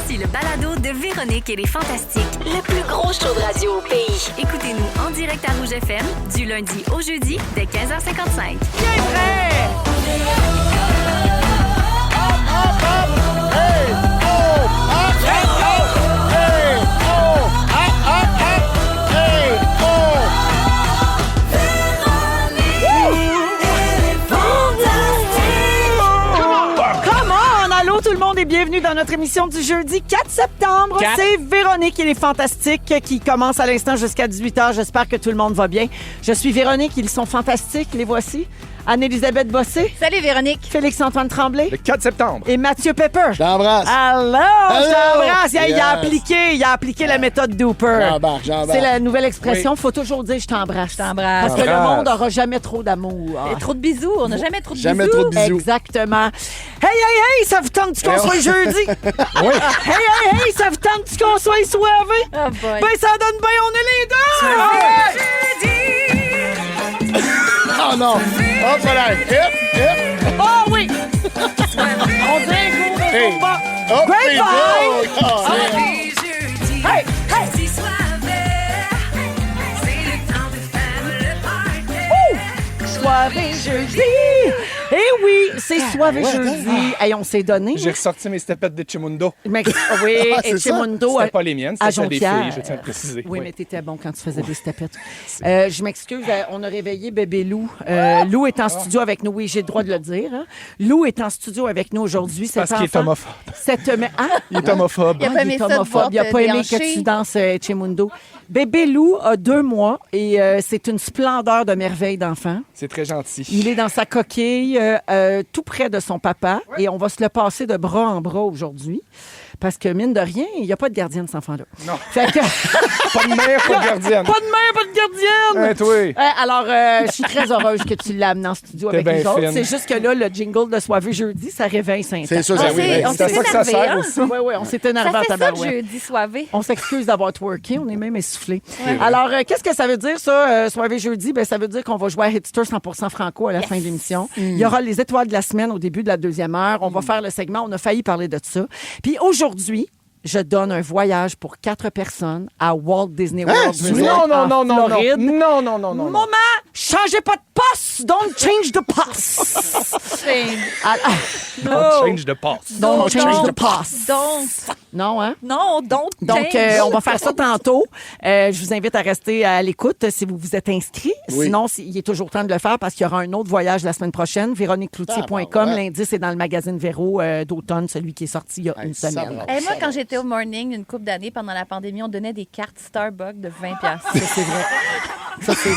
Voici le balado de Véronique et les Fantastiques. Le plus gros show de radio au pays. Écoutez-nous en direct à Rouge FM du lundi au jeudi dès 15h55. Bien prêt! Tout le monde est bienvenue dans notre émission du jeudi 4 septembre. C'est Véronique et les Fantastiques qui commence à l'instant jusqu'à 18h. J'espère que tout le monde va bien. Je suis Véronique, ils sont fantastiques, les voici. Anne-Élisabeth Bossé. Salut Véronique. Félix-Antoine Tremblay. Le 4 septembre. Et Mathieu Pepper. Je t'embrasse. Allô, je t'embrasse. Il a appliqué la méthode Dooper. J'embarque. C'est la nouvelle expression. Il faut toujours dire je t'embrasse. Je t'embrasse. Parce que le monde n'aura jamais trop d'amour. Et trop de bisous. On n'a jamais trop de bisous. Jamais trop de bisous. Exactement. Hey, ça vous tente qu'on soit jeudi? Oui. Hey, ça vous tente qu'on soit soivé? Oh boy. Ben, ça donne bien, on est les deux! Oh non! Hop là! Oh oui! On dirait un gros de combat. Hop, Great les vibe! deux. Oh, Hey! Soirée jeudi! Eh oui, c'est soirée jeudi. Hey, on s'est donné. J'ai ressorti mes stepettes de Chimundo. Mais, oui, Ah, et c'est ça? Chimundo. C'était pas les miennes, à c'était celles des Jonquière. filles, je tiens à le préciser. Oui, mais t'étais bon quand tu faisais des stepettes. Je m'excuse, on a réveillé bébé Lou. Lou est en studio avec nous. Oui, j'ai le droit de le dire. Hein. Lou est en studio avec nous aujourd'hui. Parce qu'il est homophobe. Il est homophobe. Il a pas aimé ça de voir Il a pas aimé déhancher. que tu danses Chimundo. Bébé Lou a 2 mois et c'est une splendeur de merveille d'enfant. C'est très gentil. Il est dans sa coquille, tout près de son papa, et on va se le passer de bras en bras aujourd'hui. Parce que, mine de rien, il n'y a pas de gardienne, cet enfant-là. Non. Fait que... Pas de mère, pas de gardienne. Pas de mère, pas de gardienne! Oui. Alors, je suis très heureuse que tu l'as amené en studio T'es avec bien nous autres. fine. C'est juste que là, le jingle de Soirée jeudi, ça réveille Saint-Anne. C'est ça, Ah, oui. c'est- on C'est à s'est ça que ça énervé, sert hein? aussi. Oui, on s'est énervé Ça à fait ça tabarouette. jeudi soivé. On s'excuse d'avoir twerké, on est même essoufflé. Alors, qu'est-ce que ça veut dire, ça, soirée jeudi? Ben, ça veut dire qu'on va jouer à Hitster 100% franco à la fin de l'émission. Il y aura les étoiles de la semaine au début de la deuxième heure. On va faire le segment. On a failli parler de ça. Puis aujourd'hui, je donne un voyage pour 4 personnes à Walt Disney World. Non, non. Floride. Non. Maman, changez pas de poste! Don't change the poste! Don't change the past. Don't change the poste. Donc, Non, hein? non, donc. Donc, on va faire ça tantôt. Je vous invite à rester à l'écoute si vous vous êtes inscrit. Oui. Sinon, il est toujours temps de le faire parce qu'il y aura un autre voyage la semaine prochaine. VéroniqueCloutier.com. Ah, ouais. L'indice est dans le magazine Véro d'automne, celui qui est sorti il y a une ça semaine. va. Moi, quand j'étais au morning, une couple d'années pendant la pandémie, on donnait des cartes Starbucks de 20$. C'est vrai.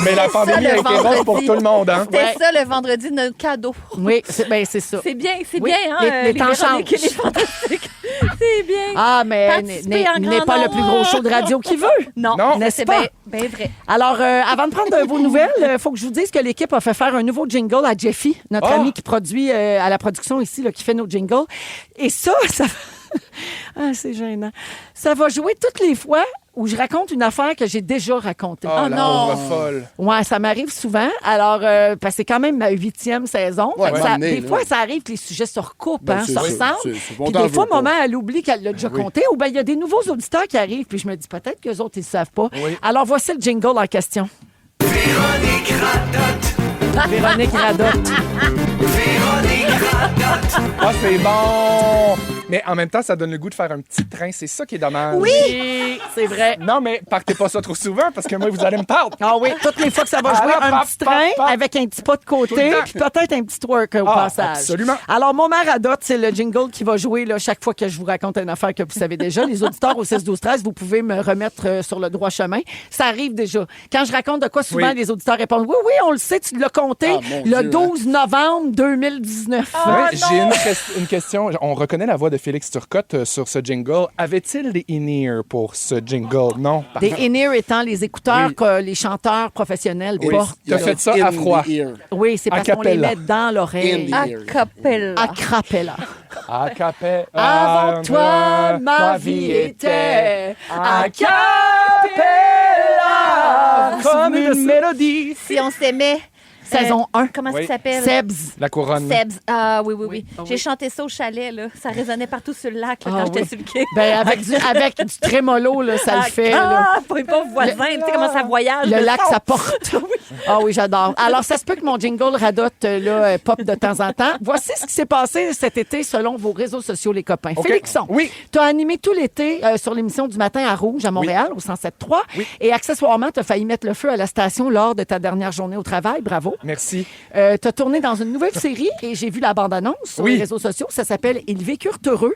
Mais la pandémie le a été rose pour vendredi. tout le monde, hein? C'était ça le vendredi, notre cadeau. Oui, c'est ça. C'est bien, Oui, hein, les temps Véroniques et changent. les Fantastiques. C'est bien. Ah, mais Participer en n'est grand pas le nombre. plus gros show de radio qui veut. Non, N'est-ce c'est pas? bien vrai. Alors, avant de prendre vos nouvelles, il faut que je vous dise que l'équipe a fait faire un nouveau jingle à Jeffy, notre ami qui produit à la production ici, là, qui fait nos jingles. Et ça ah, c'est gênant. Ça va jouer toutes les fois où je raconte une affaire que j'ai déjà racontée. Oh, la non. pauvre folle. Ouais, ça m'arrive souvent. Alors, parce que c'est quand même ma 8e saison. Ouais, Fait que bonne année, des fois, ça arrive que les sujets se recoupent, Ben, hein, c'est se ça. ressemblent. C'est bon, Puis t'en des fois, veux pas. maman, elle oublie qu'elle l'a déjà compté. Ou bien il y a des nouveaux auditeurs qui arrivent, puis je me dis peut-être qu'eux autres, ils ne savent pas. Oui. Alors, voici le jingle en question. Véronique radote. Véronique Radotte. Véronique radote. Ah, c'est bon! Mais en même temps, ça donne le goût de faire un petit train. C'est ça qui est dommage. Oui, c'est vrai. Non, mais partez pas ça trop souvent parce que moi, vous allez me perdre. Ah oui, toutes les fois que ça va jouer, un petit train avec un petit pas de côté, Tout le temps. puis peut-être un petit twerk au Ah, passage. absolument. Alors, mon mère Radotte, c'est le jingle qui va jouer là, chaque fois que je vous raconte une affaire que vous savez déjà. Les auditeurs au 6-12-13, vous pouvez me remettre sur le droit chemin. Ça arrive déjà. Quand je raconte de quoi, souvent, Oui. les auditeurs répondent « Oui, on le sait, tu l'as compté Ah, mon le Dieu, 12 novembre 2019. Oui, j'ai une question. On reconnaît la voix de Félix Turcotte sur ce jingle. Avait-il des in-ear pour ce jingle? Non. Des in-ear étant les écouteurs Oui. que les chanteurs professionnels Oui. portent. T'as fait ça à froid. Oui, c'est A parce qu'on les cappella. met dans l'oreille. In A cappella. À crapella. À capella. Avant toi, ma vie était a cappella. comme une mélodie. Si on s'aimait, Saison 1. Comment Oui. ça s'appelle? Sebs. La couronne. Sebs. Ah oui, oui, oui. Ah J'ai oui. chanté ça au chalet, là. Ça résonnait partout sur le lac là, Ah quand j'étais oui. sur le quai. Ben, avec du trémolo, là, ça le fait. Là. Ah, pour les pauvres voisins, tu sais comment ça voyage. Le le lac, son. ça porte. Ah oui, j'adore. Alors, ça se peut que mon jingle radote là, pop de temps en temps. Voici ce qui s'est passé cet été selon vos réseaux sociaux, les copains. OK. Félixon, Oui. tu as animé tout l'été sur l'émission du matin à Rouge, à Montréal, au 107.3. Oui. Et accessoirement, tu as failli mettre le feu à la station lors de ta dernière journée au travail. Bravo. Merci. Tu as tourné dans une nouvelle série et j'ai vu la bande-annonce sur Oui. les réseaux sociaux. Ça s'appelle Ils vécurent heureux.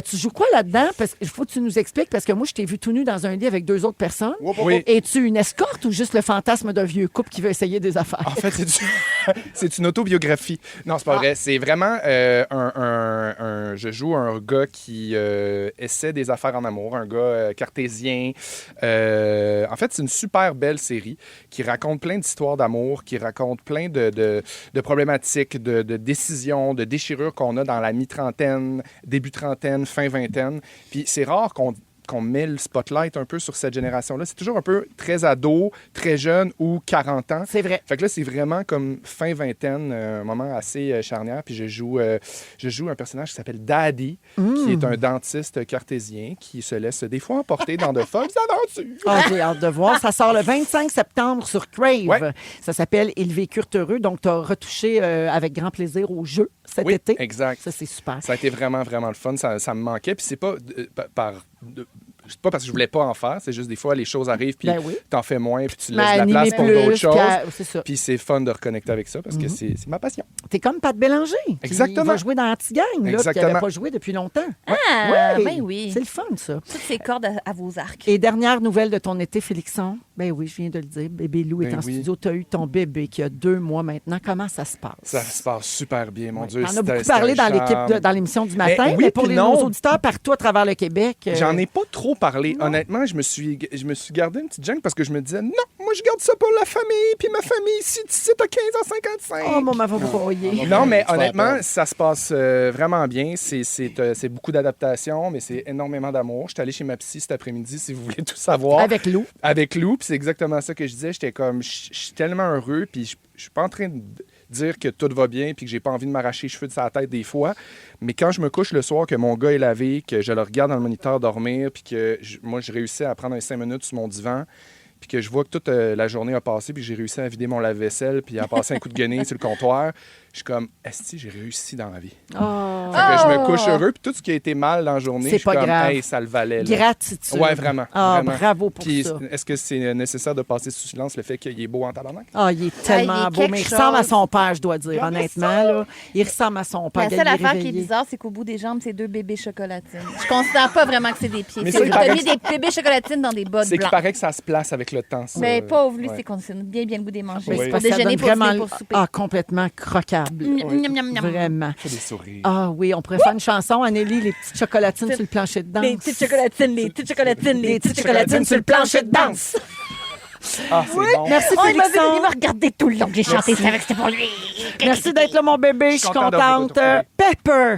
Tu joues quoi là-dedans? Il faut que tu nous expliques parce que moi, je t'ai vu tout nu dans un lit avec 2 autres personnes. Oui. Es-tu une escorte ou juste le fantasme d'un vieux couple qui veut essayer des affaires? En fait, c'est une autobiographie. Non, c'est pas vrai. C'est vraiment je joue un gars qui essaie des affaires en amour, un gars cartésien. En fait, c'est une super belle série qui raconte plein d'histoires d'amour, qui raconte plein de problématiques, de décisions, de déchirures qu'on a dans la mi-trentaine, début trentaine, fin vingtaine. Puis c'est rare qu'on met le spotlight un peu sur cette génération-là. C'est toujours un peu très ado, très jeune ou 40 ans. C'est vrai. Fait que là, c'est vraiment comme fin vingtaine, un moment assez charnière. Puis je joue un personnage qui s'appelle Daddy, qui est un dentiste cartésien qui se laisse des fois emporter dans de folles aventures. Ah, j'ai hâte de voir. Ça sort le 25 septembre sur Crave. Ouais. Ça s'appelle Ils vécurent heureux. Donc, tu as retouché avec grand plaisir au jeu cet Oui, été. exact. Ça, c'est super. Ça a été vraiment, vraiment le fun. Ça me manquait. Puis c'est pas c'est pas parce que je voulais pas en faire. C'est juste des fois, les choses arrivent, puis Ben oui. t'en fais moins, puis tu Mais laisses la animer place pour plus, d'autres choses. c'est ça. Puis c'est fun de reconnecter avec ça parce que c'est ma passion. T'es comme Pat Bélanger. Exactement. Qui va jouer dans Antigang, là, qui Exactement. n'avait pas joué depuis longtemps. Ah, Ouais. ben oui. C'est le fun, ça. Toutes ces cordes à vos arcs. Et dernière nouvelle de ton été, Félixon. Ben oui, je viens de le dire. Bébé Lou est Ben en oui. studio. Tu as eu ton bébé qui a 2 mois maintenant. Comment ça se passe? Ça se passe super bien, mon Dieu. On a C'était- beaucoup c'était parlé un dans charme. dans l'émission du matin, oui, mais pour puis nos non. auditeurs partout à travers le Québec. J'en ai pas trop parlé. Honnêtement, je me suis gardé une petite gêne parce que je me disais, non, moi, je garde ça pour la famille, puis ma famille ici, d'ici à 15h55. Oh, maman va vous broyer. Non, mais Tu vas honnêtement, perdre. ça se passe vraiment bien. C'est beaucoup d'adaptation, mais c'est énormément d'amour. Je suis allé chez ma psy cet après-midi, si vous voulez tout savoir. Avec Lou. Avec Lou, puis c'est exactement ça que je disais. J'étais comme, je suis tellement heureux, puis je suis pas en train de dire que tout va bien, puis que j'ai pas envie de m'arracher les cheveux de sa tête des fois. Mais quand je me couche le soir, que mon gars est lavé, que je le regarde dans le moniteur dormir, puis que moi, je réussis à prendre un 5 minutes sur mon divan, puis que je vois que toute la journée a passé, puis que j'ai réussi à vider mon lave-vaisselle, puis à passer un coup de guenille sur le comptoir, je suis comme, esti, j'ai réussi dans la vie. Oh. Fait que je me couche heureux, puis tout ce qui a été mal dans la journée, C'est je suis pas comme, grave. hey, ça le valait. Là. Gratitude. Ouais, vraiment. Ah, vraiment. bravo pour Puis, ça. est-ce que c'est nécessaire de passer sous silence le fait qu'il est beau en tabarnak? Ah, il est tellement il est beau, quelque mais il ressemble à chose. son père, je dois dire, honnêtement. Là. Il ressemble à son père. La seule Regarde, il est affaire qui est réveillé. bizarre, c'est qu'au bout des jambes, c'est 2 bébés chocolatines. Je considère pas vraiment que c'est des pieds. Mais C'est ça, que il t'as paraît mis que des bébés chocolatines dans des bottes C'est qu'il blancs. paraît que ça se place avec le temps. ça. Mais pauvre, lui, Ouais. c'est qu'on sait bien le goût des manger. Mais Oui. c'est Pour parce que ça déjeuner, donne pour vraiment dîner, pour souper. ah, complètement croquable. Miam, miam, miam, miam. Vraiment. Fait des sourires. Ah oui, on pourrait faire une chanson, Anneli, les petites chocolatines sur le plancher de danse. Les petites chocolatines, les petites chocolatines, les petites chocolatines sur le plancher de danse. Ah, c'est bon. Merci, Oh, il m'a vu, Félixon. il m'a regardé tout le long que j'ai chanté ça avec c'était pour lui. Merci d'être là, mon bébé. Je suis content de vous contente. retrouver. Pepper.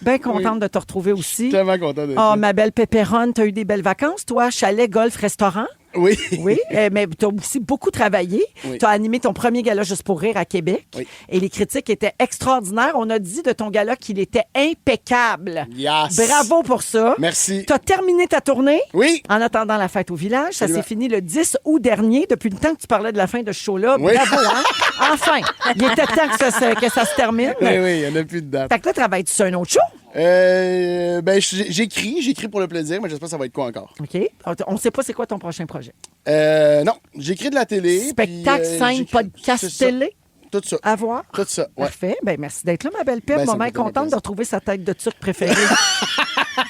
Bien contente de te retrouver aussi. Tellement content d'être Oh, là. ma belle Pepperonne, tu as eu des belles vacances, toi? Chalet, golf, restaurant? Oui. Oui, mais tu as aussi beaucoup travaillé. Oui. Tu as animé ton premier gala Juste pour rire à Québec. Oui. Et les critiques étaient extraordinaires. On a dit de ton gala qu'il était impeccable. Yes. Bravo pour ça. Merci. Tu as terminé ta tournée. Oui. En attendant la fête au village, ça s'est Absolument. fini le 10 août dernier. Depuis le temps que tu parlais de la fin de ce show-là, Oui. bravo, hein? Enfin, il était temps que ça se termine. Oui, oui, il n'y en a plus de date. Fait que là, travailles-tu sur un autre show? J'écris pour le plaisir, mais j'espère que ça va être quoi encore. OK. On ne sait pas c'est quoi ton prochain projet. Non, j'écris de la télé. Spectacle, puis, scène, j'écris- podcast, c'est ça. télé, Tout ça. à voir. Tout ça, ouais. Parfait. Ben, merci d'être là, ma belle Pep. Ben, ça Maman me est fait tellement contente de plaisir. retrouver sa tête de turc préférée.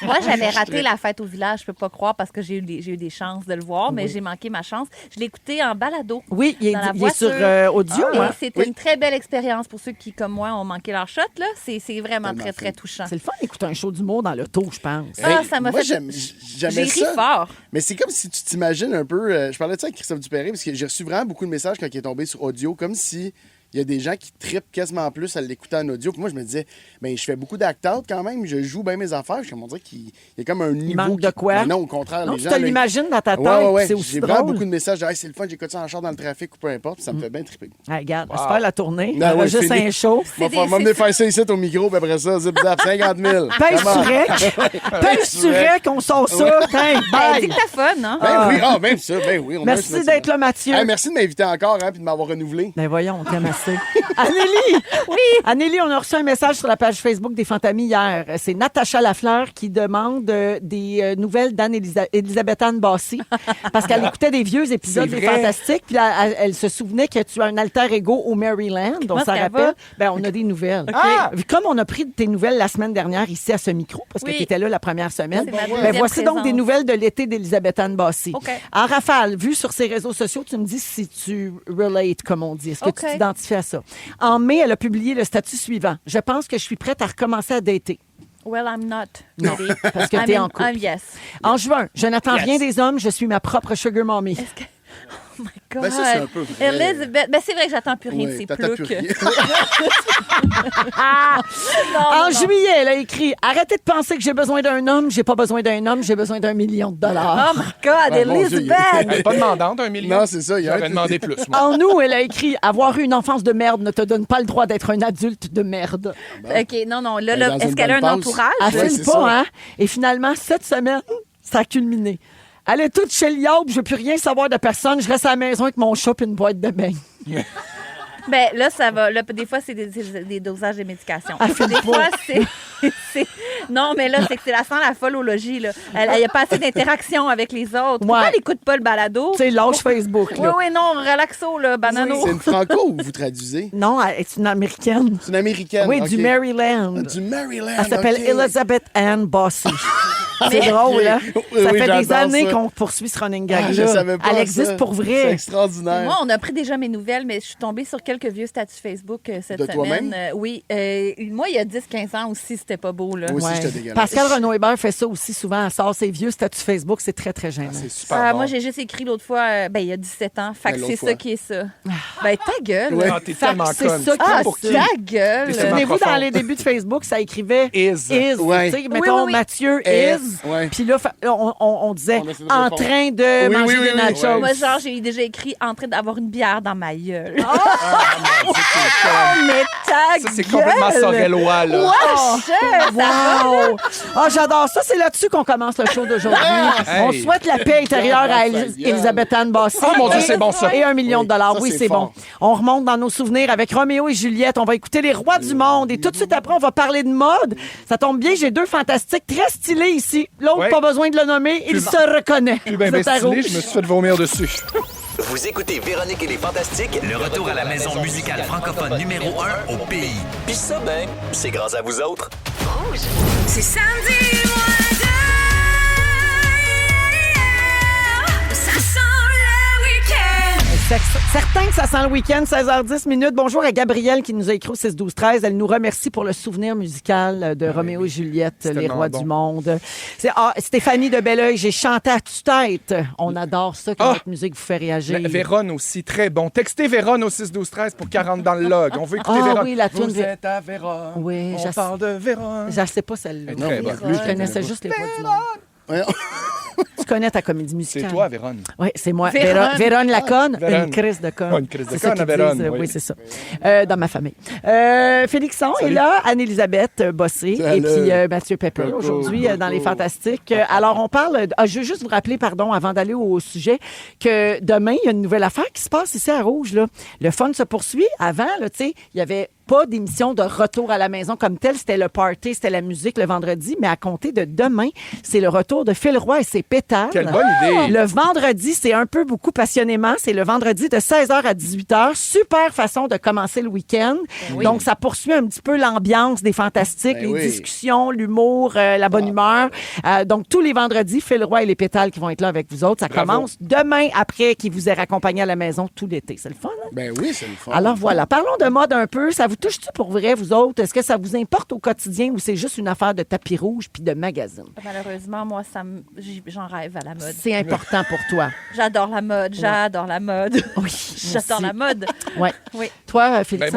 Moi, j'avais raté la fête au village, je peux pas croire, parce que j'ai eu des chances de le voir, mais j'ai manqué ma chance. Je l'ai écouté en balado. Oui, il est, Dans la il est sur voiture. audio. Et hein? c'était une très belle expérience pour ceux qui, comme moi, ont manqué leur shot. Là. C'est vraiment Tellement très, très fin. touchant. C'est le fun d'écouter un show d'humour dans l'auto, je pense. Ah, ça m'a Moi, fait... j'aimais J'ai ri ça. fort. Mais c'est comme si tu t'imagines un peu. Je parlais de ça avec Christophe Dupéré, parce que j'ai reçu vraiment beaucoup de messages quand il est tombé sur audio, comme si il y a des gens qui trippent quasiment plus à l'écouter en audio. Puis moi, je me disais, ben je fais beaucoup d'act-out quand même, je joue bien mes affaires. Je me disais qu'il y a comme un niveau. manque de quoi? Ben non, au contraire, Non, les tu gens. te là, l'imagines dans ta tête, Ouais. c'est aussi J'ai vraiment drôle. beaucoup de messages de hey, c'est le fun, j'écoute ça en char dans le trafic ou peu importe, puis ça me fait bien tripper. Hey, regarde, laisse faire la tournée. Ben ouais, Juste fini. un show. On va venir faire ça ici au micro, puis après ça, zip zap, 50 000. Pèse Come on. sur rec. Pèse sur rec, on sort ça. Tiens, bye. Dictaphone, hein? Ben oui, même ça, ben oui. on a Merci un d'être là, Mathieu. Hey, merci de m'inviter encore, hein, puis de m'avoir renouvelé. Ben voyons, on t'aime assez. Anélie! Oui! Anélie, on a reçu un message sur la page Facebook des Fantamis hier. C'est Natacha Lafleur qui demande des nouvelles d'Anne-Elisabeth Anne Bassy parce qu'elle écoutait des vieux épisodes C'est des vrai. Fantastiques puis elle se souvenait que tu as un alter ego au Maryland. On Comment s'en ça rappelle. va? Ben, on a des nouvelles. Ah! Comme on a pris tes nouvelles la semaine dernière ici à ce micro parce que Oui. tu étais là la première semaine, C'est ma ben, deuxième voici donc des présence. nouvelles de l'été d'Elisabeth Anne Bassy. OK. En rafale, vu sur ses réseaux sociaux, tu me dis si tu relate, comme on dit. Est-ce que OK. tu t'identifies à ça? En mai, elle a publié le statut suivant. Je pense que je suis prête à recommencer à dater. Well, I'm not. Non, ready. parce que t'es en couple. Yes. En juin, je n'attends rien des hommes, je suis ma propre sugar mommy. Oh my God. Ben, ça, c'est un peu vrai. Elizabeth, ben, c'est vrai que j'attends plus rien de Ouais, ces t'attends plus ploucs. rien. En juillet, elle a écrit « Arrêtez de penser que j'ai besoin d'un homme, j'ai pas besoin d'un homme, j'ai besoin $1 million. Oh my God, Ah, mon Dieu, Elizabeth! Elle est pas demandante, 1 million. Non, c'est ça, il y a J'aurais un- demandé plus, moi. En août, elle a écrit « Avoir eu une enfance de merde ne te donne pas le droit d'être un adulte de merde. OK, non, là, Ben, dans est-ce une qu'elle a un bonne passe. entourage? Elle Ouais, file c'est pas, ça. hein? Et finalement, cette semaine, ça a culminé. Elle est toute chez Liaube, je veux plus rien savoir de personne, je reste à la maison avec mon chat et une boîte de bain. Ben là, ça va. Là, des fois, c'est des dosages de médication. Elle fait Des pas. fois, c'est... Non, mais là, c'est que c'est la sent la folle au logis. Là. Elle n'a pas assez d'interaction avec les autres. Pourquoi Ouais. elle n'écoute pas le balado? Tu sais, lâche Facebook, Oui, là. oui, non, relaxo, là, banano. C'est une franco ou vous traduisez? Non, elle est une Américaine. C'est une américaine. Oui, ok. du Maryland. Du Maryland. Elle s'appelle ok. Elizabeth Ann Bossy. C'est drôle, hein? Oui, Ça oui, fait des j'adore années ça. qu'on poursuit ce running gag-là. Ah, je savais pas Elle ça. existe pour C'est vrai. extraordinaire. Moi, on a pris déjà mes nouvelles, mais je suis tombée sur quelques vieux statuts Facebook cette De semaine. toi-même? Oui. Moi, il y a 10-15 ans aussi, c'était pas beau. Là. Moi aussi, Ouais. j'étais dégueulasse. Pascal Renaud-Hébert fait ça aussi souvent. Elle sort ses vieux statuts Facebook. C'est très, très gênant. C'est super bon. Moi, j'ai juste écrit l'autre fois, il y a 17 ans. Fait que Ben, c'est l'autre ça fois. qui est ça. Ben, ta gueule. Ouais. Ah, t'es Fait tellement que c'est conne. ça qui- Ah, Pour qui? ta gueule. T'es tellement Souvenez-vous, dans profond. les débuts de Facebook, ça écrivait Is. Ouais. Tu sais, mettons, oui. Mathieu Is. is. Ouais. Puis là, on disait On essaie de en répondre. train de Oui, manger oui, des oui, nachos. oui. Moi, genre, j'ai déjà écrit en train d'avoir une bière dans ma gueule. Ah, mais ta Ça, c'est complètement sorellois, là. Wow! Ah, j'adore ça. C'est là-dessus qu'on commence le show d'aujourd'hui. Hey. On souhaite la paix intérieure à Elisabeth Anne Bassy. Oh mon Dieu, c'est bon, ça. Et $1 million. Ça, Oui, c'est c'est bon. fort. On remonte dans nos souvenirs avec Roméo et Juliette. On va écouter les rois du monde. Et tout de suite après, on va parler de mode. Ça tombe bien, j'ai deux fantastiques très stylés ici. L'autre, Ouais. pas besoin de le nommer. Il se reconnaît. Plus bien C'est à stylé, rouge. je me suis fait vomir dessus. Vous écoutez Véronique et les Fantastiques, Le retour à la maison musicale francophone numéro 1 au pays. pis ça, ben, c'est grâce à vous autres. C'est samedi, ça sent le week-end. Certain que ça sent le week-end, 16h10 minutes. Bonjour à Gabrielle qui nous a écrit au 6-12-13. Elle nous remercie pour le souvenir musical de Roméo et Juliette, C'est Les tellement Rois bon. du Monde. Stéphanie de Belleuil, j'ai chanté à tue-tête. On adore ça quand Ah! notre musique vous fait réagir. Véronne aussi, très bon. Textez Véronne au 6-12-13 pour 40 dans le log. On veut écouter Ah Véronne. oui, la toune Vous Vé- êtes à Véronne. Oui, On parle de Véronne. Je ne sais pas celle-là. Elle est très bonne. Je connaissais juste Les Rois du Monde. Ouais. Tu connais ta comédie musicale. C'est toi, Véronne. Oui, c'est moi. Véronne. Vérone la conne, Véronne. une crise de conne. Oh, une crise de C'est ça conne à qu'ils Véronne, disent, oui. oui, c'est ça. Dans ma famille. Félixon est là, Anne-Élisabeth Bossé Salut. et puis Mathieu Pepper Coucou, aujourd'hui dans Les coucou. Fantastiques. Alors, on parle... je veux juste vous rappeler, pardon, avant d'aller au sujet, que demain, il y a une nouvelle affaire qui se passe ici à Rouge. Là. Le fun se poursuit. Avant, là, tu sais, il y avait pas d'émission de retour à la maison comme telle. C'était le party, c'était la musique le vendredi. Mais à compter de demain, c'est le retour de Phil Roy et ses pétales. Quelle bonne idée. Le vendredi, c'est un peu beaucoup passionnément. C'est le vendredi de 16h à 18h. Super façon de commencer le week-end. Donc, ça poursuit un petit peu l'ambiance des Fantastiques, Ben les oui. discussions, l'humour, la bonne humeur. Donc, tous les vendredis, Phil Roy et les pétales qui vont être là avec vous autres. Ça Bravo. commence demain après qu'ils vous aient raccompagné à la maison tout l'été. C'est le fun, hein? Ben oui, c'est le fun. Alors voilà, parlons de mode un peu. Ça vous touche-tu pour vrai, vous autres? Est-ce que ça vous importe au quotidien ou c'est juste une affaire de tapis rouge puis de magazine? Malheureusement, moi, j'en rêve à la mode. C'est important pour toi. J'adore la mode, j'adore la mode. Oui, J'adore la mode. Ouais. Oui. Toi, Félix?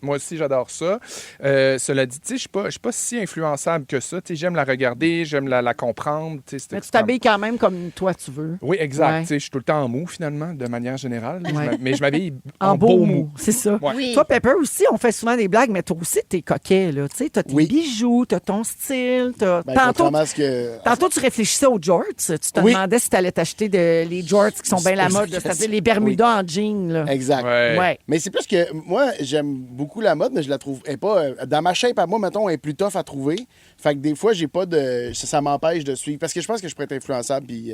Moi aussi, j'adore ça. Cela dit, je ne suis pas si influençable que ça. J'aime la regarder, j'aime la comprendre. Mais tu t'habilles quand même comme toi tu veux. Oui, exact. Ouais. Je suis tout le temps en mou, finalement, de manière générale. Ouais. Mais je m'habille En beau mou. C'est ça. Ouais. Oui. Toi, Pepper, aussi, on fait souvent des blagues, mais toi aussi, t'es coquet. Tu sais, t'as tes bijoux, t'as ton style. Contrairement à ce que... Tantôt, tu réfléchissais aux jorts. Tu te demandais si tu allais t'acheter les jorts qui sont bien la mode, c'est-à-dire les Bermudas en jean. Là. Exact. Ouais. Mais c'est plus que moi, j'aime beaucoup la mode, mais je la trouve. Elle est pas, dans ma shape à moi, mettons, elle est plus tough à trouver. Fait que des fois, j'ai pas de. Ça m'empêche de suivre. Parce que je pense que je pourrais être influençable puis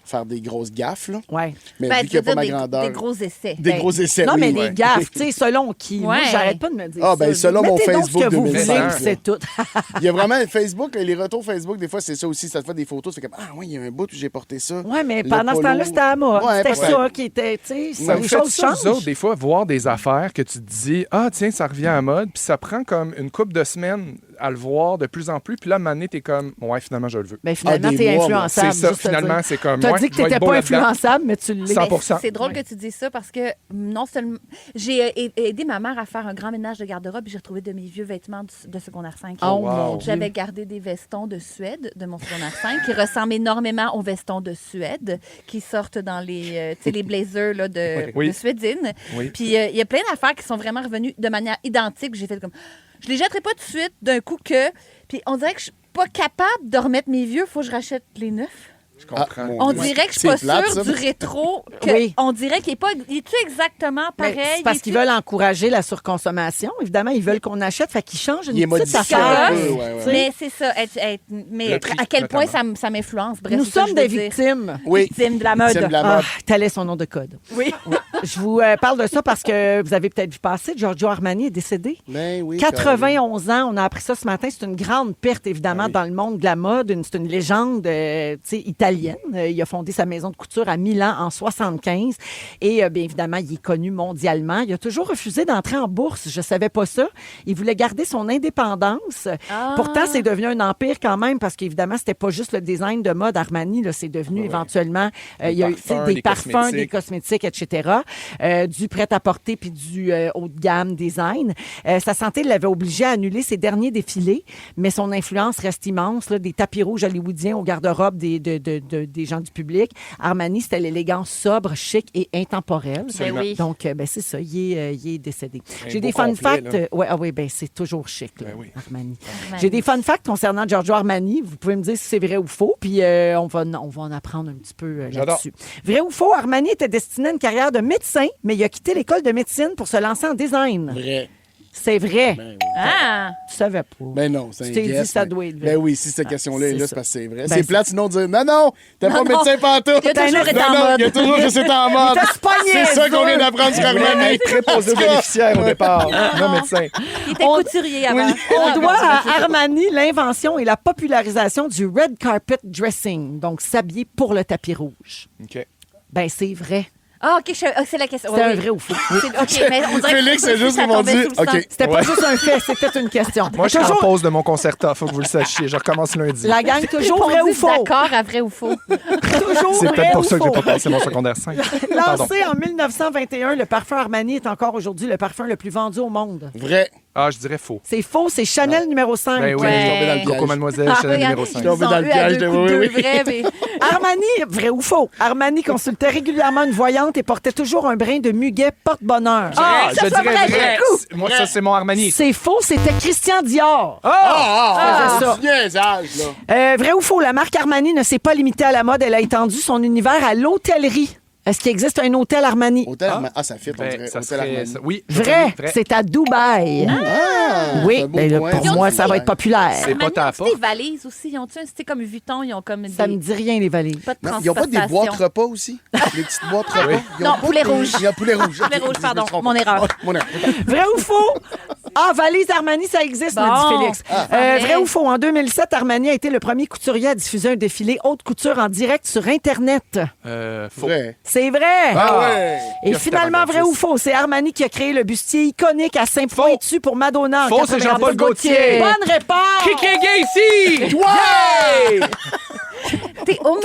faire des grosses gaffes. Là. Ouais. Mais Ben, vu tu qu'il n'y a veux pas ma dire grandeur. des gros essais. Des gros essais. Non, oui. mais les gaffes, tu sais, selon qui. Moi, Ouais. j'arrête pas de me dire Ah, ça. ben, selon mon Mettez donc Facebook ce que vous 2005, voulez, là. c'est tout. Il y a vraiment Facebook, les retours Facebook, des fois, c'est ça aussi. Ça te fait des photos, tu fais comme, ah, oui, il y a un bout où j'ai porté ça. Oui, mais Le pendant ce polo. temps-là, c'était à la mode. Ouais, C'était peut-être. ça qui était, tu sais, Ça les vous fait choses ça, vous changent. autres, des fois, voir des affaires que tu te dis, ah, tiens, ça revient à la mode, puis ça prend comme une couple de semaines à le voir de plus en plus, puis là, à un moment donné, t'es comme, ouais, finalement, je le veux. Ben, finalement, Ah, des t'es mois, influençable. C'est ça, juste te finalement, dire. c'est comme, T'as ouais, dit que je vais être t'étais beau pas là-dedans. influençable, mais tu l'es. 100%. C'est drôle que tu dises ça parce que non seulement j'ai aidé ma mère à faire un grand ménage de garde-robe et j'ai retrouvé de mes vieux vêtements de secondaire 5. Oh, mon Dieu. J'avais gardé des vestons de Suède de mon secondaire 5 qui ressemblent énormément aux vestons de Suède qui sortent dans les, tu sais, les blazers là, Oui. de Suédine. Oui. Puis il y a plein d'affaires qui sont vraiment revenues de manière identique. J'ai fait comme, je les jetterai pas tout de suite d'un coup que... Puis on dirait que je suis pas capable de remettre mes vieux, faut que je rachète les neufs. Je comprends. mon On Dieu. dirait que je suis C'est pas plate, sûre ça. du rétro. Que Oui. On dirait qu'il est pas... Il est-tu exactement Ben, pareil? c'est parce Il est-tu- qu'ils veulent encourager la surconsommation. Évidemment, ils veulent qu'on achète, fait qu'ils changent une Il est petite modifié affaire. un peu, ouais. Mais c'est ça. Mais Le prix, à quel point notamment. ça m'influence? Bref, Nous c'est ça que sommes je veux des dire. victimes. Oui. Victimes de la mode. Victimes de la Ah, mode. tel est son nom de code. Oui. Je vous parle de ça parce que vous avez peut-être vu passer, Giorgio Armani est décédé. Ben oui. 91 ans, on a appris ça ce matin. C'est une grande perte, évidemment, Ah oui. dans le monde de la mode. C'est une légende tu sais, italienne. Il a fondé sa maison de couture à Milan en 75. Et bien évidemment, il est connu mondialement. Il a toujours refusé d'entrer en bourse. Je savais pas ça. Il voulait garder son indépendance. Ah. Pourtant, c'est devenu un empire quand même parce qu'évidemment, c'était pas juste le design de mode Armani. Là, c'est devenu éventuellement... il y a eu tu sais, parfums, des des parfums, cosmétiques. des cosmétiques, etc. Du prêt-à-porter puis du haut de gamme design. Sa santé l'avait obligé à annuler ses derniers défilés, mais son influence reste immense. Là, des tapis rouges hollywoodiens au garde-robe des gens du public. Armani, c'était l'élégance sobre, chic et intemporelle. Ben oui. Donc, c'est ça, il est décédé. Un J'ai beau des fun complet, facts. là. Oui, c'est toujours chic, là, Ben oui. Armani. Armani. J'ai des fun facts concernant Giorgio Armani. Vous pouvez me dire si c'est vrai ou faux, puis on va en apprendre un petit peu J'adore. là-dessus. Vrai ou faux, Armani était destiné à une carrière de médecin, mais il a quitté l'école de médecine pour se lancer en design. Vrai. C'est vrai. Ben oui. Ah! Tu savais pas. Ben non, c'est Tu un t'es dit, guess, ça mais- doit être vrai. Ben oui, si cette question-là est c'est là, ça. c'est parce que c'est vrai. Ben, C'est c'est- plate, sinon dire non, t'es pas Non, médecin pantoute. Il a toujours été en Non, mode. il a toujours juste été en mode. t'a spogné, C'est ça qu'on ça. vient d'apprendre sur Armani. Être préposé aux bénéficiaires au départ, non médecin. Il était On- couturier avant. On doit à Armani l'invention et la popularisation du red carpet dressing, donc s'habiller pour le tapis rouge. OK. Ben c'est vrai. Ah, OK, c'est la question. C'est Oui, un oui. vrai ou faux? OK, mais on dirait Félix, que c'est juste ça qu'ils m'ont tombait dit, sous le sang. OK. C'était pas Ouais. juste un fait, c'était une question. Moi, je suis en Toujours pause de mon concerta, faut que vous le sachiez. Je recommence lundi. la gang, toujours vrai Répondu ou faux? D'accord à vrai ou faux. Toujours C'est vrai peut-être pour ou ça que j'ai faux? pas passé mon secondaire 5. Pardon. Lancé en 1921, le parfum Armani est encore aujourd'hui le parfum le plus vendu au monde. Vrai. Ah, je dirais faux. C'est faux, c'est Chanel numéro 5. Ben oui, Ouais. Je suis tombé dans le Coco piège. Mademoiselle, Chanel Regarde, numéro ils 5. tombé sont dans le eux à piège deux de- coups de oui, deux oui. vrais, mais... Armani, vrai ou faux? Armani consultait régulièrement une voyante et portait toujours un brin de muguet porte-bonheur. Ah, ça je fait dirais vrai, vrai. coup. Moi, ça, c'est mon Armani. C'est faux, c'était Christian Dior. Ah, c'est ça. c'est du niaisage, là. Vrai ou faux, la marque Armani ne s'est pas limitée à la mode, elle a étendu son univers à l'hôtellerie. Est-ce qu'il existe un hôtel Armani? Hôtel Armani. Ah, ça fit, on Ben, dirait. ça Hôtel serait... Armani. ça- Oui. Vrai, Vrai. c'est à Dubaï. Ah, Oui, c'est un beau ben là, point. pour Ils ont moi, dit- ça va être populaire. C'est pas ta Armani, porte. des valises aussi. Ils ont-tu un style comme Vuitton? Ils ont comme Ça me des... dit rien, les valises. Pas de Non, ils n'ont pas des transportation. boîtes repas aussi? Des petites boîtes repas? Oui. Ils ont Non, pas poulet des- rouge. Il y a poulet rouge. Poulet rouge, Je me pardon. trompe. Mon erreur. Mon erreur. Vrai ou faux? Ah, valise Armani, ça existe, Bon. me dit Félix. Ouais. Vrai ou faux? En 2007, Armani a été le premier couturier à diffuser un défilé haute couture en direct sur Internet. Faux. Vrai. C'est vrai! Ah ouais! Et Qu'est-ce finalement, que vrai ou faux? C'est Armani qui a créé le bustier iconique à Saint-Pointu pour Madonna en Faux, c'est 91. Jean-Paul Gaultier. Bonne réponse! Qui est gay ici? Ouais! T'es homo?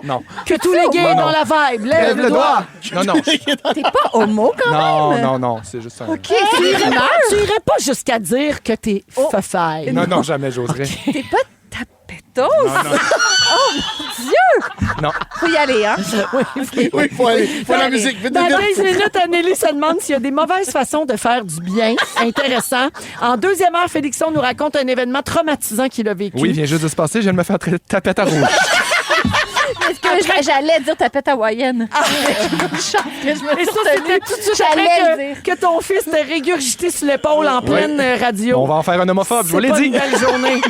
Non. Que tous les gays Non, non. dans la vibe, lève Lève le doigt. Non, non. T'es pas homo quand même? Non, c'est juste un... OK, c'est une rumeur. Tu irais pas jusqu'à dire que t'es fafaille. Non, jamais, j'oserais. T'es pas tapetose? Oh mon Dieu! Non. Faut y aller, hein? Oui, faut aller. Faut la musique. Vite, Dans vite, 15 vite. minutes, Anneli se demande s'il y a des mauvaises façons de faire du bien. Intéressant. En deuxième heure, Félixon nous raconte un événement traumatisant qu'il a vécu. Oui, il vient juste de se passer. Je viens de me faire tapette à rouge. Est-ce que j'allais dire tapette hawaïenne? Et ça, c'était tout de suite J'allais le après dire. que ton fils t'a régurgité sur l'épaule en pleine radio. On va en faire un homophobe, je vous C'est l'ai pas dit. une belle journée.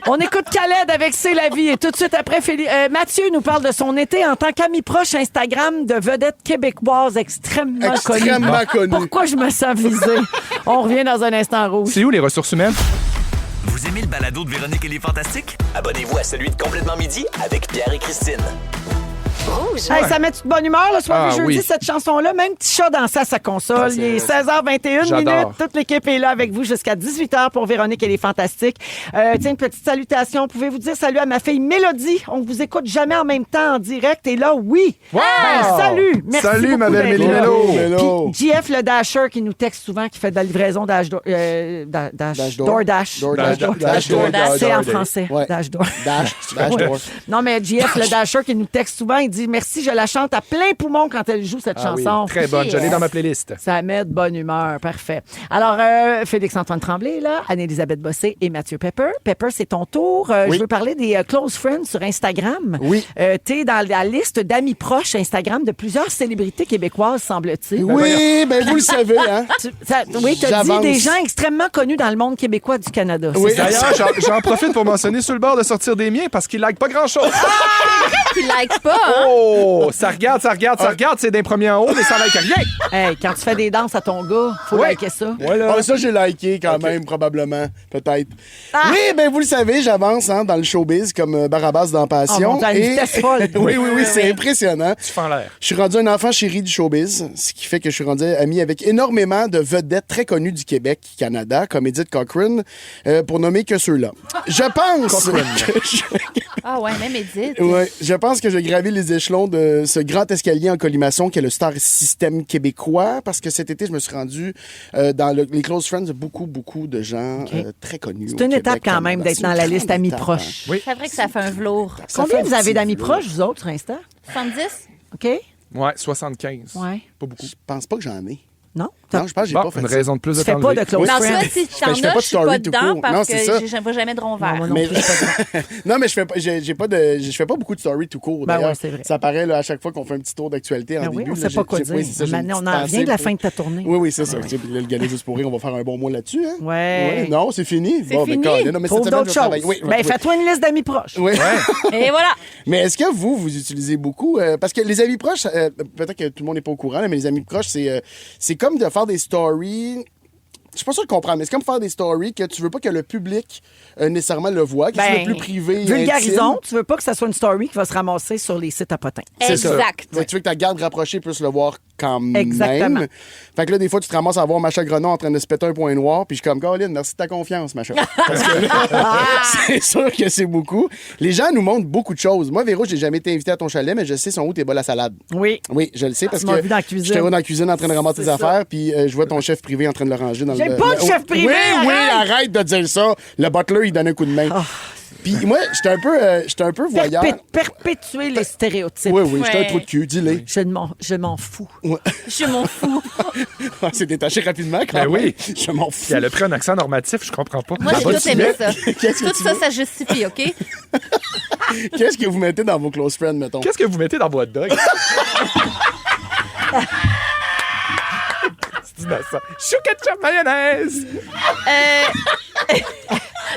On écoute Khaled avec C'est la vie. Et tout de suite après, Mathieu nous parle de son été en tant qu'ami proche Instagram de vedettes québécoises extrêmement connues. Extrêmement connu. Pourquoi je me sens visée? On revient dans un instant rouge. C'est où les ressources humaines? Vous aimez le balado de Véronique et les Fantastiques? Abonnez-vous à celui de Complètement Midi avec Pierre et Christine. Hey, ça met de bonne humeur le soir Ah, du jeudi, oui. cette chanson-là. Même petit chat dansait à sa console. Ah, Il est 16h21 J'adore. minutes. Toute l'équipe est là avec vous jusqu'à 18h pour Véronique et les Fantastiques. Tiens, une petite salutation. Pouvez-vous dire salut à ma fille Mélodie? On vous écoute jamais en même temps en direct. Et là, oui. Wow! Ben, salut. Merci Salut, beaucoup ma belle d'être Mélie là. Mélo. Mélo. Puis JF le Dasher qui nous texte souvent, qui fait de la livraison DoorDash. DoorDash. C'est en français. Ouais. Dash Door. Dash door. Non, mais JF le Dasher qui nous texte souvent, il dit merci, je la chante à plein poumon quand elle joue cette Ah oui, chanson. très bonne. Je l'ai dans ma playlist. Ça met de bonne humeur. Parfait. Alors, Félix-Antoine Tremblay est là, Anne-Élisabeth Bossé et Mathieu Pepper. Pepper, c'est ton tour. Oui. Je veux parler des Close Friends sur Instagram. Oui. Tu es dans la liste d'amis proches Instagram de plusieurs célébrités québécoises, semble-t-il. Oui, ben vous le savez, hein? Oui, tu as dit J'avance. des gens extrêmement connus dans le monde québécois du Canada. Oui. C'est ça? D'ailleurs, j'en profite pour mentionner sur le bord de sortir des miens parce qu'ils like pas grand-chose. Tu likes pas, hein? Oh! Ça regarde. C'est d'un premier en haut, mais ça like rien. Hey, quand tu fais des danses à ton gars, faut Ouais. liker ça. Voilà. Ah, ça, j'ai liké quand même, probablement. Peut-être. Oui, ben vous le savez, j'avance hein, dans le showbiz comme Barabas dans Oh, Passion. mon Dieu, à une vitesse folle. oui, c'est impressionnant. Tu fais en l'air. Je suis rendu un enfant chéri du showbiz, ce qui fait que je suis rendu ami avec énormément de vedettes très connues du Québec, Canada, comme Edith Cochrane, pour nommer que ceux-là. Je pense Ah ouais, même Edith. je pense que je gravis les échelons de ce grand escalier en colimaçon qu'est le Star System québécois, parce que cet été, je me suis rendu dans les Close Friends de beaucoup de gens très connus. C'est une étape quand même d'être dans la liste amis proches. Oui. C'est vrai que ça fait un velours. Ça Combien fait vous un avez petit d'amis peu. proches, vous autres, sur Insta? 70? OK? Ouais, 75. Ouais. Pas beaucoup. Je pense pas que j'en ai. Non? Non, je pense que j'ai Bon, pas fait une ça. raison de plus de Tu fais t'enlever. pas de close Oui. Non, friends. ça, si tu t'en je fais as, pas de je suis pas story tout dedans court. parce Non, c'est ça. que je ne vois jamais de rond vert. Non, moi non Mais- plus, je suis pas dedans. Non, mais je fais pas beaucoup de stories tout court. Ben d'ailleurs. ouais, c'est vrai. Ça paraît là, à chaque fois qu'on fait un petit tour d'actualité en Ben oui, début. on là, sait pas quoi oui, dire. c'est ça, j'ai une Maintenant, on petite en revient de la pensée fin de pour- ta tournée. Oui, c'est ça. Tu sais, puis là, le Gagné juste pour rire, on va faire un bon mot là-dessus. Hein? Ouais. Non, c'est fini. C'est fini. Ben, non, mais Trouve cette semaine, d'autres je vais travailler. choses. Oui, Ben, oui. fais-toi une liste d'amis proches. Oui. Et voilà. Mais est-ce que vous utilisez beaucoup? Parce que les amis proches, peut-être que tout le monde n'est pas au courant, là, mais les amis proches, c'est comme de faire des stories. Je suis pas sûr de comprendre, mais c'est comme faire des stories que tu veux pas que le public nécessairement le voit, que c'est le plus privé. Vulgarisons, intime. tu veux pas que ça soit une story qui va se ramasser sur les sites à potins. C'est ça. Exact. Ouais, tu veux que ta garde rapprochée puisse le voir quand même. Exactement. Fait que là, des fois, tu te ramasses à voir Macha Grenon en train de se péter un point noir, puis je suis comme, Caroline, merci de ta confiance, Macha. Parce que là, c'est sûr que c'est beaucoup. Les gens nous montrent beaucoup de choses. Moi, Véro, j'ai jamais été invité à ton chalet, mais je sais sont où tes bols à salade. Oui. Oui, je le sais parce Tu m'as que vu dans la cuisine. je te vois dans la cuisine en train de ramasser tes C'est ça. affaires, puis je vois ton chef privé en train de le ranger dans J'ai le... pas de chef privé, Oui, arrête! arrête de dire ça. Le butler, il donne un coup de main. Puis moi, j'étais un peu voyeur. Perpétuer les stéréotypes. Oui, j'étais un Ouais. trou de cul, dis-le. Je m'en fous. Je m'en fous. On s'est détaché rapidement quand Ben même. oui. Je m'en fous. Puis elle a pris un accent normatif, je comprends pas. Moi, j'ai bah, tout tu aimé mets- ça. Qu'est-ce que Tout tu ça, veux? ça justifie, OK? Qu'est-ce que vous mettez dans vos close friends, mettons? Qu'est-ce que vous mettez dans vos hot dogs? C'est innocent. Chou ketchup mayonnaise!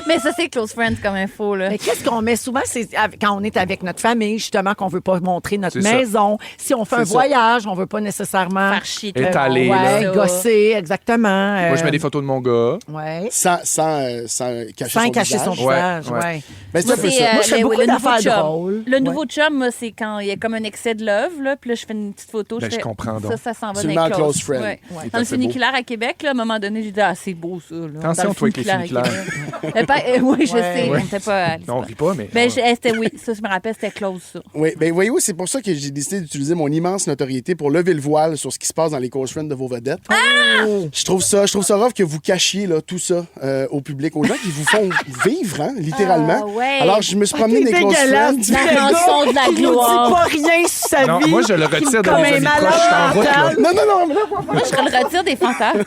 Mais ça, c'est close friends comme info, là. Mais qu'est-ce qu'on met souvent, c'est quand on est avec notre famille, justement, qu'on veut pas montrer notre C'est ça. maison. Si on fait un ça. voyage, on veut pas nécessairement Faire chier. Étaler, ouais, là. gosser, exactement. Moi, je mets des photos de mon gars. Ouais. Sans cacher Sans son cacher son visage. visage, Ouais, ouais. ouais. Ben, c'est Moi, un peu c'est ça. Moi, je fais beaucoup le nouveau d'affaires chum. drôles. Le nouveau chum, moi, c'est quand il y a comme un excès de love, là, puis là, je fais une petite photo. Ben, je fais, comprends donc. Ça s'en va Tu dans le mets les en close friend. Ouais. Il est Dans le assez beau. funiculaire à Québec, là, à un moment donné, j'ai dit, ah, c'est beau, ça. Là. Attention, Dans le toi, avec les funiculaire à Québec. Oui, je sais. On n'était pas allés. Non, on rit pas, mais. Ben, c'était oui, ça, je me rappelle, c'était close, ça. Oui, ben voyez-vous, c'est pour ça que j'ai décidé d'utiliser mon immense notoriété pour lever le voile sur ce qui se passe dans les close friends de vos vedettes. Je trouve ça rough que vous cachiez là, tout ça au public, aux gens qui vous font vivre, hein, littéralement. Ah, ouais. Alors, je me suis promené T'es des close dégueulasse, friends. tu La rançon de la Il nous dit gloire. pas rien sur sa Non, vie. moi, je le retire de comme mes un amis malade proches. Je suis en route, là. mental. Non, mais là, Moi, je le retire des fantasmes.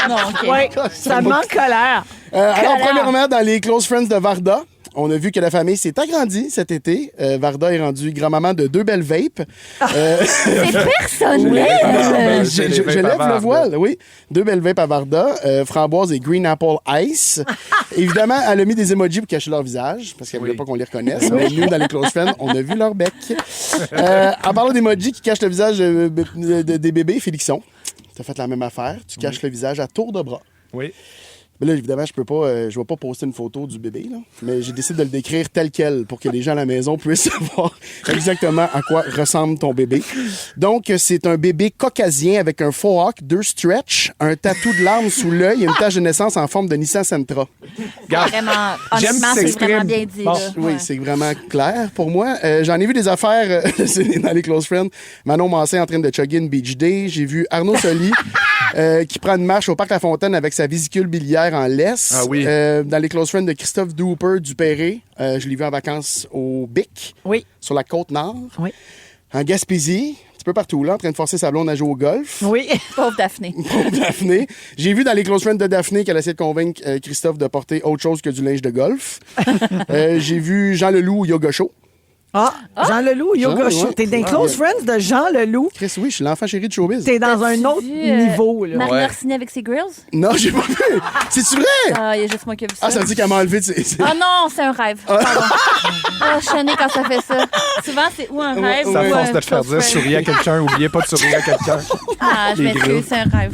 Non, OK. Ouais, ça manque colère. alors, premièrement, dans les close friends de Varda, on a vu que la famille s'est agrandie cet été. Varda est rendue grand-maman de 2 belles vapes. C'est personnel. Ben, Je c'est les je vapes lève à le Varda. voile, oui. 2 belles vapes à Varda, framboise et green apple ice. Évidemment, elle a mis des emojis pour cacher leur visage, parce qu'elle voulait pas qu'on les reconnaisse. Mais nous, dans les close friends, on a vu leur bec. En parlant d'emojis qui cachent le visage des bébés, Félixon, tu as fait la même affaire. Tu caches le visage à tour de bras. Oui. Mais là, évidemment, je vais pas poster une photo du bébé, là, mais j'ai décidé de le décrire tel quel pour que les gens à la maison puissent savoir exactement à quoi ressemble ton bébé. Donc, c'est un bébé caucasien avec un faux hawk, 2 stretch, un tatou de larmes sous l'œil et une tache de naissance en forme de Nissan Sentra. Regarde, Vraiment, J'aime honnêtement, que c'est c'est vraiment extrême. bien dit. Bon, là. Oui, Ouais. c'est vraiment clair pour moi. J'en ai vu des affaires c'est dans les close friends. Manon Mancé en train de chugger une beach day. J'ai vu Arnaud Soli qui prend une marche au Parc La Fontaine avec sa vésicule biliaire en laisse. Ah oui. Dans les close friends de Christophe Dooper du Perré. Je l'ai vu en vacances au Bic, Oui. sur la Côte-Nord. Oui. En Gaspésie, un petit peu partout là, en train de forcer sa blonde à jouer au golf. Oui. Pauvre Daphné. Pour Daphné. J'ai vu dans les close friends de Daphné qu'elle essaie de convaincre Christophe de porter autre chose que du linge de golf. J'ai vu Jean Leloup au Yoga Show. Ah, Jean Leloup, Yoga Jean, Show. ouais. T'es dans les close friends de Jean Leloup. Chris, oui, je suis l'enfant chéri de Showbiz. T'es dans un autre Vu, niveau, là. Marie Ouais. Orsini avec ses grills? Non, j'ai pas vu. C'est-tu vrai? Ah, il y a juste moi qui ai vu ça. Ah, ça veut dire qu'elle m'a enlevé de ses... Ah non, c'est un rêve. Pardon. Ah, je suis née quand ça fait ça. Souvent, c'est ou un rêve ça ou force un de te faire close dire friend. sourire à quelqu'un, oubliez pas de sourire à quelqu'un. Ah, je Les m'excuse, grills. c'est un rêve.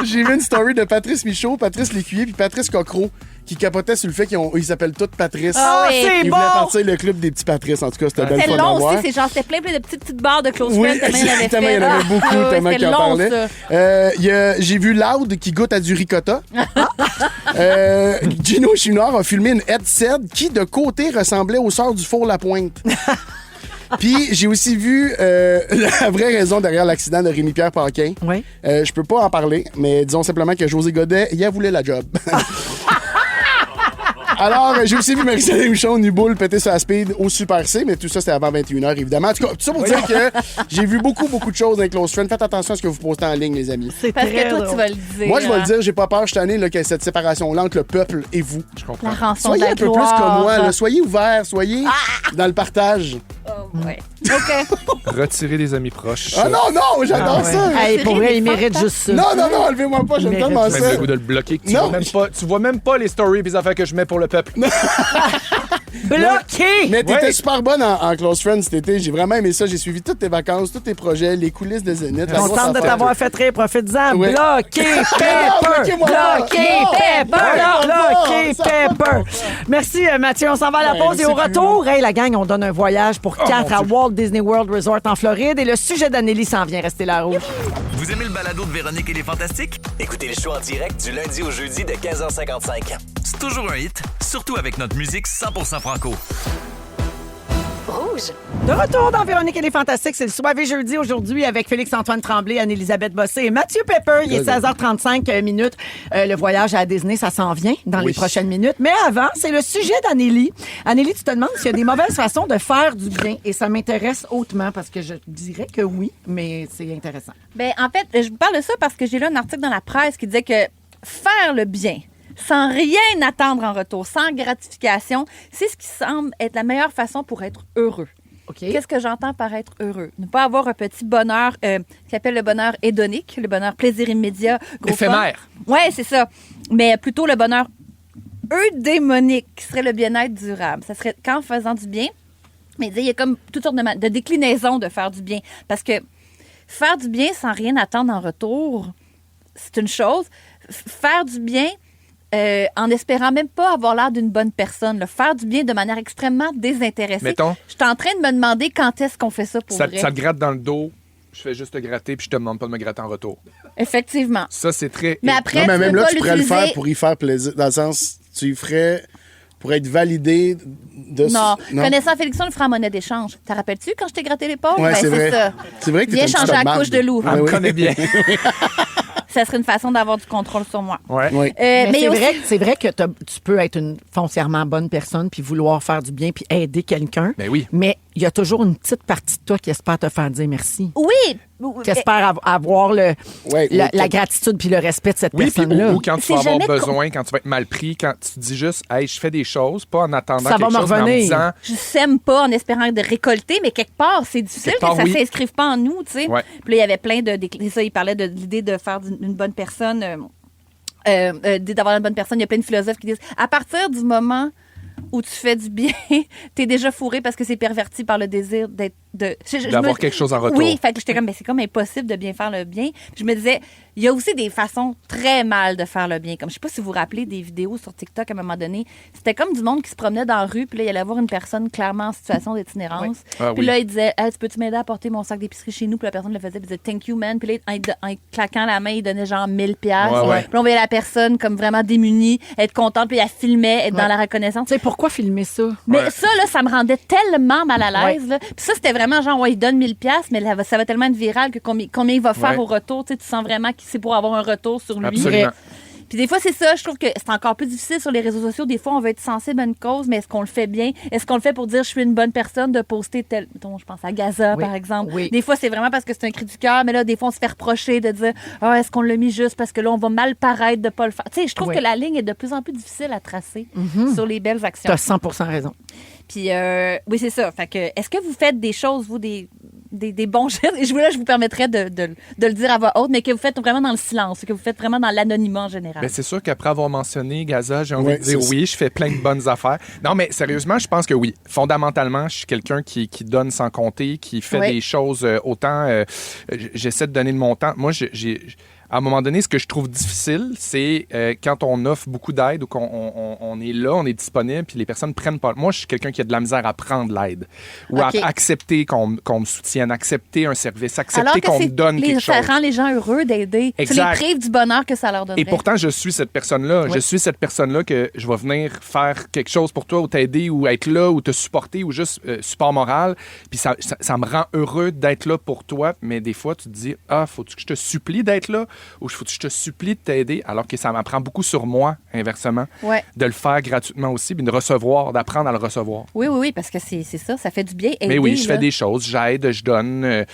J'ai vu une story de Patrice Michaud, Patrice Lécuyer puis Patrice Cocro qui capotaient sur le fait qu'ils s'appellent tous Patrice. Ah oui. c'est Ils bon! voulaient partir le club des petits Patrice. En tout cas, c'était belle C'était fun à long voir. aussi, c'est genre, c'était plein de petites barres de close Oui, friends, tellement il y en avait tellement fait. il y en avait beaucoup, Ah, tellement c'était qu'il en long, parlait. ça. J'ai vu Loud qui goûte à du ricotta. Gino Chouinard a filmé une headset qui, de côté, ressemblait au sort du four La Pointe. Puis j'ai aussi vu la vraie raison derrière l'accident de Rémi-Pierre Paquin. Oui. Je peux pas en parler, mais disons simplement que José Godet, il a voulu la job. Alors, j'ai aussi vu Marie-Soleil Michon, Nuboul, péter sa speed au Super C, mais tout ça, c'était avant 21h, évidemment. En tout cas, tout ça pour dire que j'ai vu beaucoup de choses dans les close friends. Faites attention à ce que vous postez en ligne, les amis. C'est Parce très que toi, drôle. tu vas le dire. Moi, je vais le hein. dire, j'ai pas peur cette année là, qu'il y ait cette séparation-là entre le peuple et vous. Je comprends. La rançon Soyez de la un peu gloire. plus comme moi, là. Soyez ouverts, soyez dans le partage. Oh, ouais. OK. Retirer des amis proches. Ah non, non, j'adore Ah ouais. ça. Hey, pour vrai, des il mérite fantasmes. juste ça. Non, non, non, enlevez-moi pas, j'aime Mérite tellement juste. Même ça. le goût de le bloquer. Que Non. tu vois même pas les stories et les affaires que je mets pour le peuple. Bloqué! Mais t'étais Ouais. super bonne en Close Friends cet été. J'ai vraiment aimé ça. J'ai suivi toutes tes vacances, tous tes projets, les coulisses de Zénith. la grosse Contente de affaire. t'avoir fait rire, profite-en. Ouais. Bloqué, Pepper! bloquez-moi là. Bloqué, Non, Pepper! non, Bloqué, ça Pepper! Merci, Mathieu. On s'en va à la Ouais, pause et au c'est retour, hey, la gang, on donne un voyage pour 4 mon à Dieu. Walt Disney World Resort en Floride et le sujet d'Anneli s'en vient. Restez là, rouge. Vous aimez le balado de Véronique et les Fantastiques? Écoutez le show en direct du lundi au jeudi de 15h55. C'est toujours un hit, surtout avec notre musique 100% franco. Rouge. De retour dans Véronique et les Fantastiques, c'est le soirée jeudi aujourd'hui avec Félix-Antoine Tremblay, Anne-Élisabeth Bossé et Mathieu Pepper. Il est 16h35 minutes. Le voyage à Disney, ça s'en vient dans les prochaines minutes. Mais avant, c'est le sujet d'Annélie. Annélie, tu te demandes s'il y a des mauvaises façons de faire du bien et ça m'intéresse hautement parce que je dirais que oui, mais c'est intéressant. Ben, en fait, je vous parle de ça parce que j'ai lu un article dans la presse qui disait que faire le bien, sans rien attendre en retour, sans gratification, c'est ce qui semble être la meilleure façon pour être heureux. OK? Qu'est-ce que j'entends par être heureux? Ne pas avoir un petit bonheur qui s'appelle le bonheur hédonique, le bonheur plaisir immédiat, gros Éphémère. Oui, c'est ça. Mais plutôt le bonheur eudémonique, qui serait le bien-être durable. Ça serait qu'en faisant du bien, mais il y a comme toutes sortes de déclinaisons de faire du bien. Parce que faire du bien sans rien attendre en retour, c'est une chose. Faire du bien en espérant même pas avoir l'air d'une bonne personne. Là. Faire du bien de manière extrêmement désintéressée. Mettons, je suis en train de me demander quand est-ce qu'on fait ça pour vrai. Ça te gratte dans le dos, je fais juste te gratter, puis je te demande pas de me gratter en retour. Effectivement. Ça, c'est très... Mais après, Non, mais tu même peux là, pas tu pourrais le l'utiliser. faire pour y faire plaisir. Dans le sens, tu y ferais pour être validé de... Non. Connaissant Félixon, le ferait en monnaie d'échange. T'as rappelles-tu quand je t'ai gratté l'épaule? Ouais, Ben, c'est vrai. ça. C'est vrai que t'es Viens un petit changer tas de la marde. couche de loup. On me connaît bien. Ça serait une façon d'avoir du contrôle sur moi. Ouais. Oui. Mais il y a aussi- c'est vrai que tu peux être une foncièrement bonne personne puis vouloir faire du bien puis aider quelqu'un. Ben oui. Mais il y a toujours une petite partie de toi qui espère te faire dire merci. Oui. Qui espère avoir Ouais, la gratitude puis le respect de cette Oui, puis personne-là. ou quand tu C'est vas avoir jamais besoin, quand tu vas être mal pris, quand tu te dis juste, hey, je fais des choses, pas en attendant Ça va quelque me chose, mais en me revenir. disant, Je sème pas en espérant de récolter, mais quelque part, c'est difficile Quelque que part, ça oui. s'inscrive pas en nous, tu sais. Ouais. Puis là, il y avait plein de... C'est ça, il parlait de l'idée de faire une bonne personne, d'avoir une bonne personne. Il y a plein de philosophes qui disent, à partir du moment où tu fais du bien, t'es déjà fourré parce que c'est perverti par le désir d'être... D'avoir quelque chose en retour. Oui, fait que j'étais comme, mais c'est comme impossible de bien faire le bien. Puis je me disais, il y a aussi des façons très mal de faire le bien. Comme je sais pas si vous vous rappelez des vidéos sur TikTok à un moment donné, c'était comme du monde qui se promenait dans la rue, puis là, il allait voir une personne clairement en situation d'itinérance. Oui. Ah Puis oui. là, il disait, hey, tu peux-tu m'aider à porter mon sac d'épicerie chez nous? Puis la personne le faisait, puis il disait, thank you, man. Puis là, en claquant la main, il donnait genre 1000$. Ouais, ouais. Puis là, on voyait la personne comme vraiment démunie, être contente, puis elle filmait, être dans la reconnaissance. Tu sais, pourquoi filmer ça? Mais Ouais. ça, là, ça me rendait tellement mal à l'aise. là. Puis ça, c'était vraiment genre, ouais, il donne 1000$, mais ça va tellement être viral que combien il va faire Ouais. au retour. Tu sais, tu sens vraiment que c'est pour avoir un retour sur lui. Absolument. Puis des fois, c'est ça, je trouve que c'est encore plus difficile sur les réseaux sociaux. Des fois, on veut être sensible à une cause, mais est-ce qu'on le fait bien? Est-ce qu'on le fait pour dire je suis une bonne personne de poster tel... Mettons, je pense à Gaza, Oui. par exemple. Oui. Des fois, c'est vraiment parce que c'est un cri du cœur, mais là, des fois, on se fait reprocher de dire ah, est-ce qu'on l'a mis juste parce que là, on va mal paraître de pas le faire. Tu sais, je trouve Oui. que la ligne est de plus en plus difficile à tracer sur les belles actions. Tu as 100% raison. Puis, oui, c'est ça. Fait que, est-ce que vous faites des choses, vous, des bons gestes? Et là, je vous permettrais de le dire à voix haute, mais que vous faites vraiment dans le silence, que vous faites vraiment dans l'anonymat en général. Ben, c'est sûr qu'après avoir mentionné Gaza, j'ai envie Ouais, de dire c'est oui, je fais plein de bonnes affaires. Non, mais sérieusement, je pense que oui. Fondamentalement, je suis quelqu'un qui donne sans compter, qui fait Ouais. des choses autant... j'essaie de donner de mon temps. Moi, à un moment donné, ce que je trouve difficile, c'est quand on offre beaucoup d'aide ou qu'on on est là, on est disponible, puis les personnes prennent pas... Moi, je suis quelqu'un qui a de la misère à prendre l'aide ou OK. à accepter qu'on me soutienne, accepter un service, Alors accepter que qu'on me donne quelque ça chose. rend les gens heureux d'aider. Tu les Exact. prives du bonheur que ça leur donnerait. Et pourtant, je suis cette personne-là. Je suis cette personne-là que je vais venir faire quelque chose pour toi ou t'aider ou être là ou te supporter ou juste support moral. Puis ça me rend heureux d'être là pour toi. Mais des fois, tu te dis, faut-tu que je te supplie d'être là ou faut-tu que je te supplie de t'aider? Alors que ça m'apprend beaucoup sur moi, inversement, Ouais. de le faire gratuitement aussi, puis de recevoir, d'apprendre à le recevoir. Oui, parce que c'est ça, ça fait du bien. Aider, Mais oui, je là. fais des choses, j'aide, je donne,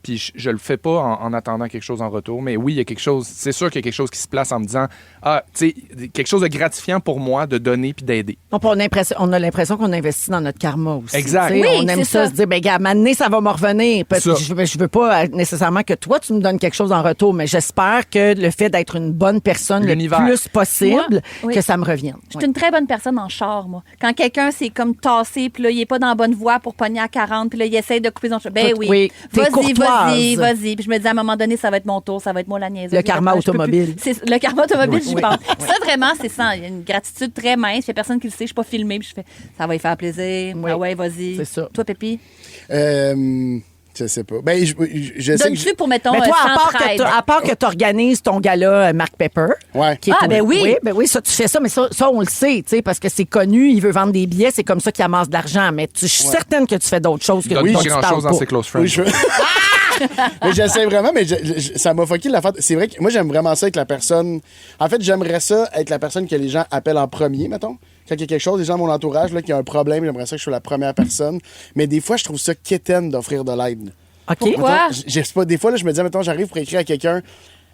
puis je le fais pas en attendant quelque chose en retour. Mais oui, il y a quelque chose, c'est sûr qu'il y a quelque chose qui se place en me disant, tu sais, quelque chose de gratifiant pour moi de donner puis d'aider. Donc, on a l'impression qu'on investit dans notre karma aussi. Exact. Tu sais, Oui, on aime c'est ça, ça. se dire, ben, gars, à un moment donné, ça va me revenir. Parce que Ça. je veux pas nécessairement que toi, tu me donnes quelque chose en retour, mais j'espère que le fait d'être une bonne personne le L'univers. plus possible, Moi, oui. que ça me revienne. Je suis une très bonne personne en char, moi. Quand quelqu'un s'est comme tassé, puis là, il est pas dans la bonne voie pour pogner à 40, puis là, il essaie de couper son char. Ben Oui, oui. t'es courtoise. Vas-y. Puis je me dis, à un moment donné, ça va être mon tour, ça va être moi la niaiseuse. Le karma Je peux plus- automobile. C'est le karma automobile, Oui. j'y pense. Ça, vraiment, c'est ça. Il y a une gratitude très mince. Il y a personne qui le sait. Je suis pas filmée, puis je fais, ça va y faire plaisir. Oui. Ah ouais, vas-y. C'est ça. Toi, Pépi? Je sais pas. Ben, je sais que... Donnes-tu pour, mettons, Mais toi, centraide? à part que tu organises ton gala Mark Pepper. Ouais. qui est Ah, ben oui. Oui, ça, tu fais ça, mais ça on le sait, tu sais, parce que c'est connu, il veut vendre des billets, c'est comme ça qu'il amasse de l'argent. Mais je suis certaine que tu fais d'autres choses que Donne dont pas tu grand-chose parles dans pas. ses close friends. Oui, mais j'essaie vraiment, mais ça m'a fucké l'affaire. C'est vrai que moi, j'aime vraiment ça avec la personne. En fait, j'aimerais ça être la personne que les gens appellent en premier, mettons. Quand il y a quelque chose, les gens de mon entourage là, qui ont un problème, j'aimerais ça que je sois la première personne. Mais des fois, je trouve ça quétaine d'offrir de l'aide. OK. Pourquoi? Mettons, je sais pas, des fois, là, je me dis, mettons, j'arrive pour écrire à quelqu'un.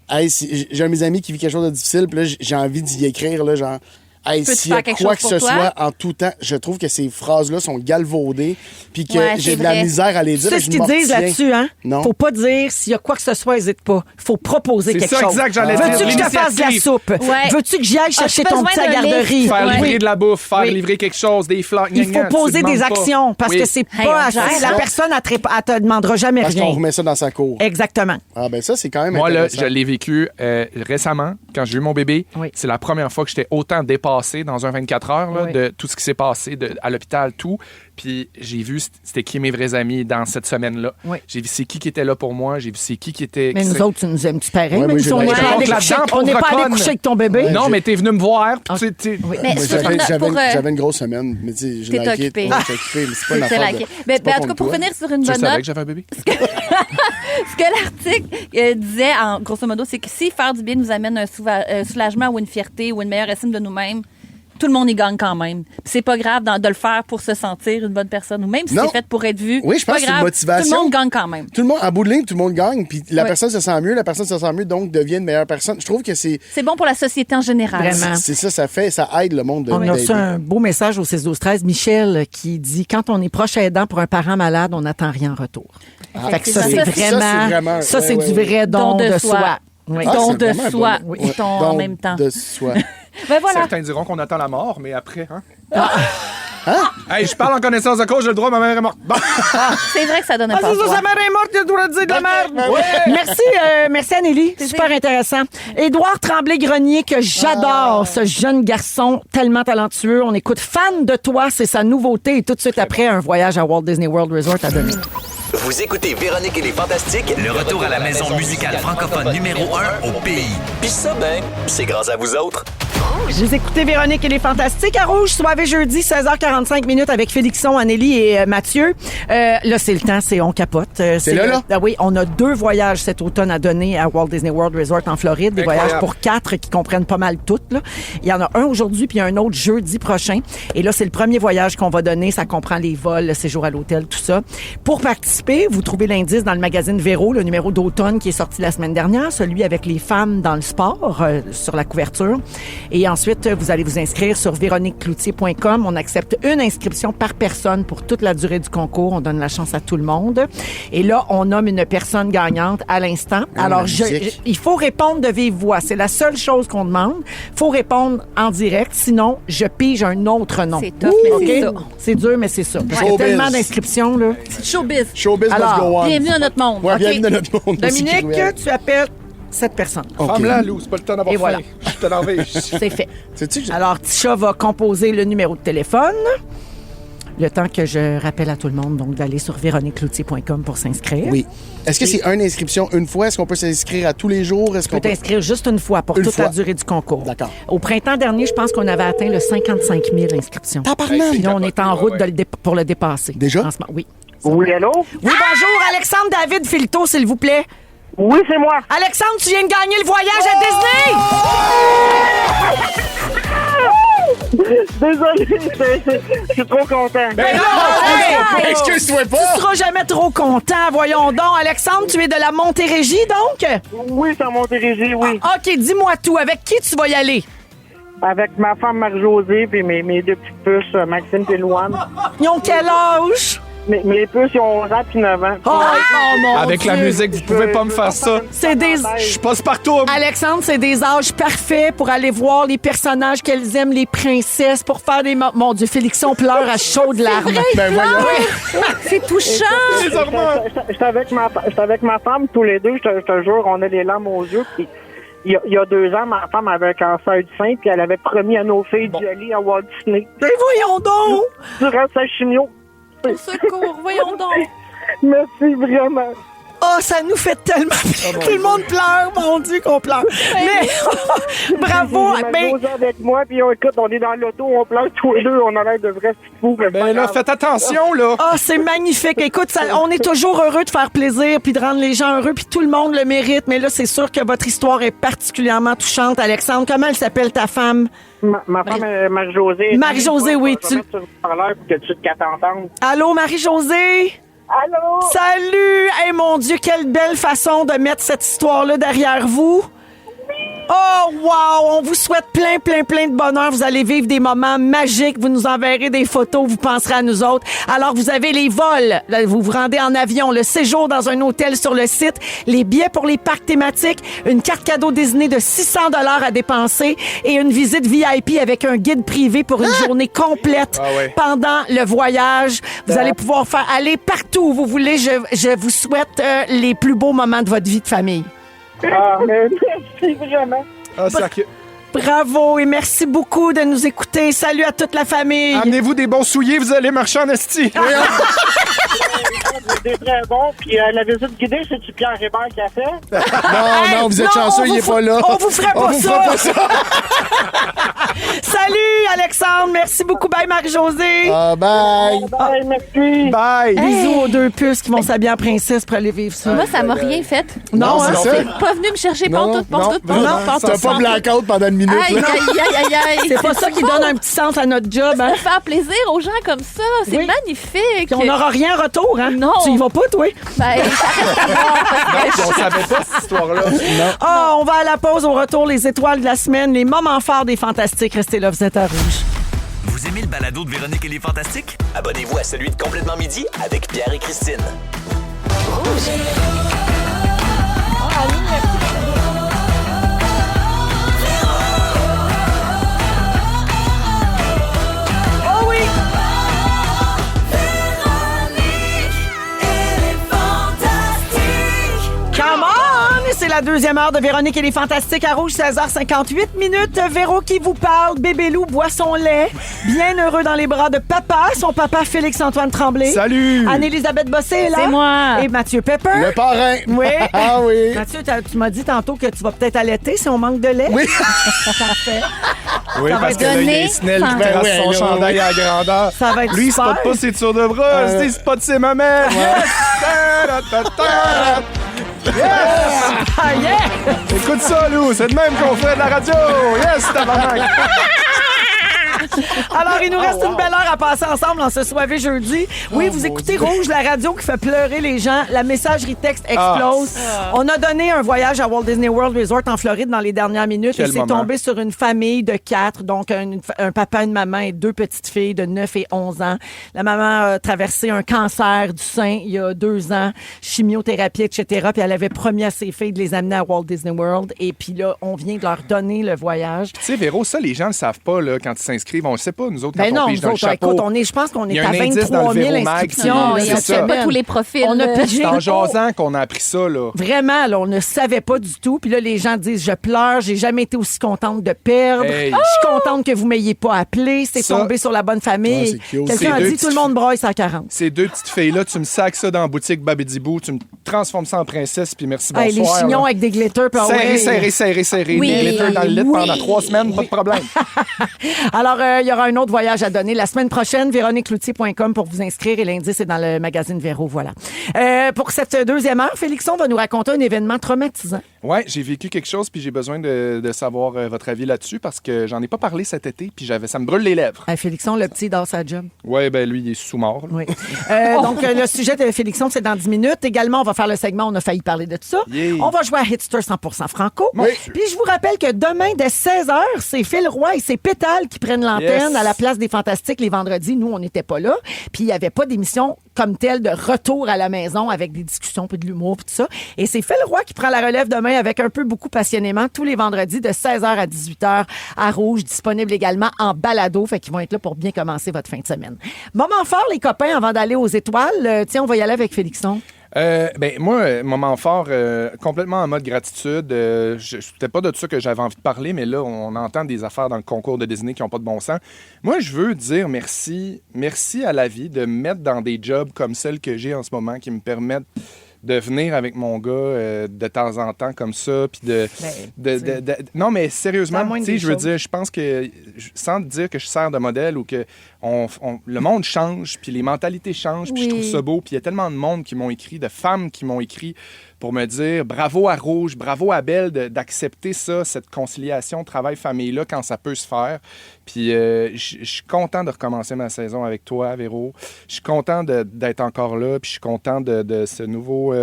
Hey, j'ai un de mes amis qui vit quelque chose de difficile, puis là, j'ai envie d'y écrire, là, genre. Hey, Peux-tu s'il y a faire quelque quoi chose que pour ce toi? soit en tout temps, je trouve que ces phrases-là sont galvaudées puis que Ouais, j'ai c'est de la vrai. misère à les Tu dire. sais mais ce je qu'ils m'en disent retiens. là-dessus, hein? Non. Faut pas dire s'il y a quoi que ce soit, n'hésite pas. Faut proposer C'est quelque ça, chose. exact, j'allais dire, Veux-tu que je te fasse de la l'initiative. soupe? Ouais. Veux-tu que j'y aille chercher As-tu ton besoin petit à d'un garderie? lift? Faire Ouais. livrer de la bouffe, faire Oui. livrer quelque chose, des fleurs. Il faut poser des actions parce que c'est Hey, pas on assez. gère, La hein? personne, elle te demandera jamais Parce qu'on rien. remet ça dans sa cour. Exactement. Ah, ben ça, c'est quand même Moi, là, intéressant. je l'ai vécu récemment, quand j'ai eu mon bébé. Oui. C'est la première fois que j'étais autant dépassé dans un 24 heures là, Oui. de tout ce qui s'est passé à l'hôpital, tout. Puis j'ai vu c'était qui mes vrais amis dans cette semaine-là. Oui. J'ai vu c'est qui était là pour moi. J'ai vu c'est qui était... Mais nous autres, tu nous aimes-tu pareil? Ouais, mais moi, nous, j'ai on la- n'est Ouais, pas allé là-dedans, coucher- on pauvre n'est pas allé conne. coucher avec ton bébé. Non, mais t'es venu me voir. Ah. puis tu sais, Oui. Mais Moi, c'est j'avais une grosse semaine, mais tu sais, je T'es l'ai inquiète. occupé. Ouais, j'étais occupé, mais c'est pas une C'est affaire la- de... Ben, c'est pas en tout cas, contre pour toi. finir sur une je bonne savais note, que j'avais un bébé. ce que l'article disait, en grosso modo, c'est que si faire du bien nous amène un soulagement ou une fierté ou une meilleure estime de nous-mêmes, tout le monde y gagne quand même. Puis c'est pas grave de le faire pour se sentir une bonne personne ou même si Non. c'est fait pour être vu. Oui, je pense pas que c'est une grave. motivation. Tout le monde gagne quand même. Tout le monde, en bout de ligne, tout le monde gagne, puis la Ouais. personne se sent mieux, donc devient une meilleure personne. Je trouve que c'est C'est bon pour la société en général. Vraiment. c'est ça, ça aide le monde de On a reçu d'aider. un beau message au 6-12-13. Michel qui dit « Quand on est proche aidant pour un parent malade, on n'attend rien en retour. » Fait que ça, c'est Ça, c'est vraiment... vraiment- Ça, ouais, c'est ouais, du ouais. vrai don de soi. Oui. Ah, Don c'est de vraiment un soi, bon- dit-on en don même temps. de soi. Ben voilà. Certains diront qu'on attend la mort, mais après, hein? Hey, je parle en connaissance de cause, j'ai le droit, ma mère est morte. Bon. C'est vrai que ça donne un Ah, c'est ça, passe-droit. sa mère est morte, il a le droit de dire de la merde. Merci, merci Anneli. C'est Super intéressant. Édouard Tremblay-Grenier, que j'adore, ce jeune garçon tellement talentueux. On écoute Fan de toi, c'est sa nouveauté. Et tout de suite après, un voyage à Walt Disney World Resort à donner. Vous écoutez Véronique et les Fantastiques. Le retour à la maison musicale francophone numéro 1 au pays. Puis ça, ben, c'est grâce à vous autres. Vous écoutez Véronique et les Fantastiques à Rouge, soirée jeudi, 16h45 minutes avec Félixon, Anneli et Mathieu. Là, c'est le temps, on capote. C'est là? Ah oui, on a 2 voyages cet automne à donner à Walt Disney World Resort en Floride. Des Incroyable. voyages pour 4 qui comprennent pas mal toutes. Là. Il y en a un aujourd'hui, puis il y a un autre jeudi prochain. Et là, c'est le premier voyage qu'on va donner. Ça comprend les vols, le séjour à l'hôtel, tout ça. Pour participer, vous trouvez l'indice dans le magazine Véro, le numéro d'automne qui est sorti la semaine dernière, celui avec les femmes dans le sport, sur la couverture. Et ensuite, vous allez vous inscrire sur véroniquecloutier.com. On accepte une inscription par personne pour toute la durée du concours. On donne la chance à tout le monde. Et là, on nomme une personne gagnante à l'instant. Alors, magnifique. il faut répondre de vive voix. C'est la seule chose qu'on demande. Il faut répondre en direct. Sinon, je pige un autre nom. C'est tough, mais c'est OK? ça. C'est dur, mais c'est ça. Parce qu'il y a Showbiz. tellement d'inscriptions, là. Showbiz. Showbiz Alors, must go on. Bienvenue dans notre monde. Ouais, OK. bienvenue dans notre monde. aussi, Dominique, cruel. tu appelles cette personne. OK. Femme-la, Lou, c'est pas le temps d'avoir Et faim. voilà. Je suis énervé. C'est fait. Sais-tu que j'ai- Alors, Tisha va composer le numéro de téléphone. Le temps que je rappelle à tout le monde donc d'aller sur véroniquecloutier.com pour s'inscrire. Oui. Est-ce que c'est une inscription une fois? Est-ce qu'on peut s'inscrire à tous les jours? Est-ce Tu peux qu'on peut... t'inscrire juste une fois pour Une toute la fois. durée du concours. D'accord. Au printemps dernier, je pense qu'on avait atteint le 55 000 inscriptions. Tabarnak! Puis là, on est en Ouais, route ouais. de pour le dépasser. Déjà? En ce moment. Oui. Oui, allô? Oui, bonjour. Alexandre David Filto, s'il vous plaît. Oui, c'est moi. Alexandre, tu viens de gagner le voyage à Disney! Désolé, je suis trop content. Ben non, hey! Excuse-toi Tu pas! seras jamais trop content, voyons donc. Alexandre, tu es de la Montérégie, donc? Oui, c'est à Montérégie, oui. OK, dis-moi tout. Avec qui tu vas y aller? Avec ma femme Marie-Josée puis mes deux petites puces, Maxime et Louane. Ils ont quel âge? Mes puces, ils ont 11 ans puis 9 ans. Oh, mon Avec Dieu. la musique, vous pouvez pas me faire ça. C'est des... Je passe partout. Alexandre, c'est des âges parfaits pour aller voir les personnages qu'elles aiment, les princesses, pour faire des... Mon Dieu, Félixon pleure à chaudes larmes. Ben voyons. C'est touchant. J'étais avec ma femme, tous les deux, je te jure, on a les larmes aux yeux. Puis il y a 2 ans, ma femme avait un cancer du sein, puis elle avait promis à nos filles d'y aller à Walt Disney. Mais voyons donc! Durant sa chimio. Au secours, voyons donc. Merci vraiment. Oh, ça nous fait tellement... Tout le monde pleure, mon Dieu, qu'on pleure. Mais bravo! J'ai Ben, Marie-Josée avec moi, puis écoute, on est dans l'auto, on pleure tous les deux, on a l'air de vrais petits fous. mais Ben pas là, grave. faites attention, là. oh, c'est magnifique. Écoute, on est toujours heureux de faire plaisir puis de rendre les gens heureux, puis tout le monde le mérite. Mais là, c'est sûr que votre histoire est particulièrement touchante, Alexandre. Comment elle s'appelle, ta femme? Ma femme, Marie-Josée. Marie-Josée, oui, Tu sur le parleur pour que tu te t'entendes. Allô, Marie-Josée? Allô? Salut! Hey, mon Dieu, quelle belle façon de mettre cette histoire-là derrière vous. Oh, wow! On vous souhaite plein de bonheur. Vous allez vivre des moments magiques. Vous nous enverrez des photos. Vous penserez à nous autres. Alors, vous avez les vols. Là, vous vous rendez en avion. Le séjour dans un hôtel sur le site. Les billets pour les parcs thématiques. Une carte cadeau Disney de 600 $ à dépenser. Et une visite VIP avec un guide privé pour une journée complète pendant le voyage. Vous allez pouvoir aller partout où vous voulez. Je vous souhaite les plus beaux moments de votre vie de famille. Merci vraiment. Ah, sérieux. Bravo et merci beaucoup de nous écouter. Salut à toute la famille. Amenez-vous des bons souliers, vous allez marcher en esti. C'est très bon. Puis la visite guidée, c'est-tu Pierre Hébert qui a fait? Non, vous êtes chanceux, il n'est pas là. On vous ferait pas ça. Salut Alexandre, merci beaucoup. Bye Marie-Josée. Bye. Bye, merci. Bye. Bisous aux deux puces qui vont s'habiller en princesse pour aller vivre ça. Moi, ça m'a rien fait. Non, c'est ça. Pas venu me chercher pantoute. T'as pas blackout pendant une minute. Aïe, là. aïe. C'est pas ça qui donne un petit sens à notre job. Hein? Pour faire plaisir aux gens comme ça. C'est Oui. magnifique. Puis on n'aura rien en retour. Hein? Non. Tu y vas pas, toi? Ben, ça reste à voir, parce que On savait pas cette histoire-là. Ah, on va à la pause. Au retour, les étoiles de la semaine, les moments forts des Fantastiques. Restez là, vous êtes à Rouge. Vous aimez le balado de Véronique et les Fantastiques? Abonnez-vous à celui de Complètement Midi avec Pierre et Christine. Oh oui! Come on! C'est la deuxième heure de Véronique et les Fantastiques à Rouge, 16h58 minutes. Véro qui vous parle, bébé loup boit son lait, bien heureux dans les bras de papa, son papa Félix-Antoine Tremblay. Salut! Anne-Élisabeth Bossé est là. C'est moi. Et Mathieu Pepper. Le parrain. Oui. Ah oui. Mathieu, tu m'as dit tantôt que tu vas peut-être allaiter si on manque de lait. Oui. Parfait. Oui, Ça va parce être que là, il y donné a Snell sans- qui Ben trace oui, son là, chandail oui. à la grandeur. Ça va être Lui, il super. spot pas ses tours de bras, il spot ses mamelles. Yes! Ah, yeah! Écoute ça, Lou, c'est de même qu'on fait de la radio. Yes, tabarnak! Alors, il nous reste une belle heure à passer ensemble en ce soirée jeudi. Oui, vous écoutez Rouge, la radio qui fait pleurer les gens. La messagerie texte explose. On a donné un voyage à Walt Disney World Resort en Floride dans les dernières minutes. Quel et c'est moment. tombé sur une famille de 4, donc un papa, une maman et 2 petites filles de 9 et 11 ans. La maman a traversé un cancer du sein il y a 2 ans, chimiothérapie, etc. Puis elle avait promis à ses filles de les amener à Walt Disney World. Et puis là, on vient de leur donner le voyage. Tu sais, Véro, ça, les gens le savent pas là, quand ils s'inscrivent. On le sait pas, nous autres, quand Ben on non, pige nous dans le autres, chapeau. écoute, je pense qu'on Il y est a à un indice 23 dans le 000 Véro Mag, inscriptions. Non, c'est il y a ça. pas tous les profils. On a pigé. C'est en jasant qu'on a appris ça, là. Vraiment, là, on ne savait pas du tout. Puis là, les gens disent, je pleure, j'ai jamais été aussi contente de perdre. Hey. Je suis contente que vous m'ayez pas appelé. C'est Ça- tombé sur la bonne famille. Ouais, c'est cute. Quelqu'un a C'est dit, deux tout le petites monde broye sa 40. Ces 2 petites filles-là, tu me sacs ça dans la boutique Babidibou, tu me transformes ça en princesse, puis merci, bonsoir. Hey, les chignons là. avec des glitters. puis ah ouais. Serré. Oui. Des glitters dans le lit Oui. pendant 3 semaines, pas de problème. Alors, il y aura un autre voyage à donner la semaine prochaine. VéroniqueLoutier.com pour vous inscrire. Et l'indice est dans le magazine Véro. Voilà. Pour cette deuxième heure, Félixon va nous raconter un événement traumatisant. Ouais, j'ai vécu quelque chose, puis j'ai besoin de savoir votre avis là-dessus, parce que j'en ai pas parlé cet été, puis ça me brûle les lèvres. Félixon, le petit, dans sa job. Ouais, ben lui, il est sous-mort. là. Oui. Donc, le sujet de Félixon, c'est dans 10 minutes. Également, on va faire le segment On a failli parler de tout ça. Yeah. On va jouer à Hitster 100% franco. Oui. Puis, je vous rappelle que demain, dès 16h, c'est Phil Roy et c'est Pétale qui prennent l'antenne Yes. à la place des Fantastiques les vendredis. Nous, on n'était pas là. Puis, il n'y avait pas d'émission comme telle de retour à la maison avec des discussions, puis de l'humour, puis tout ça. Et c'est Phil Roy qui prend la relève demain avec un peu beaucoup passionnément tous les vendredis de 16h à 18h à Rouge, disponible également en balado. Fait qu'ils vont être là pour bien commencer votre fin de semaine. Moment fort, les copains, avant d'aller aux étoiles. Tiens, on va y aller avec Félixon. Moi, moment fort, complètement en mode gratitude. C'était pas de ça que j'avais envie de parler, mais là, on entend des affaires dans le concours de Disney qui n'ont pas de bon sens. Moi, je veux dire merci à la vie de me mettre dans des jobs comme celle que j'ai en ce moment qui me permettent de venir avec mon gars de temps en temps comme ça, puis non, mais C'est la sérieusement, moindre tu sais, des je veux choses. dire, je pense que, sans dire que je sers de modèle ou que le monde change, puis les mentalités changent, puis je trouve ça beau. Puis il y a tellement de monde qui m'ont écrit, de femmes qui m'ont écrit pour me dire bravo à Rouge, bravo à Belle d'accepter ça, cette conciliation travail-famille-là quand ça peut se faire. Puis je suis content de recommencer ma saison avec toi, Véro. Je suis content d'être encore là, puis je suis content de ce nouveau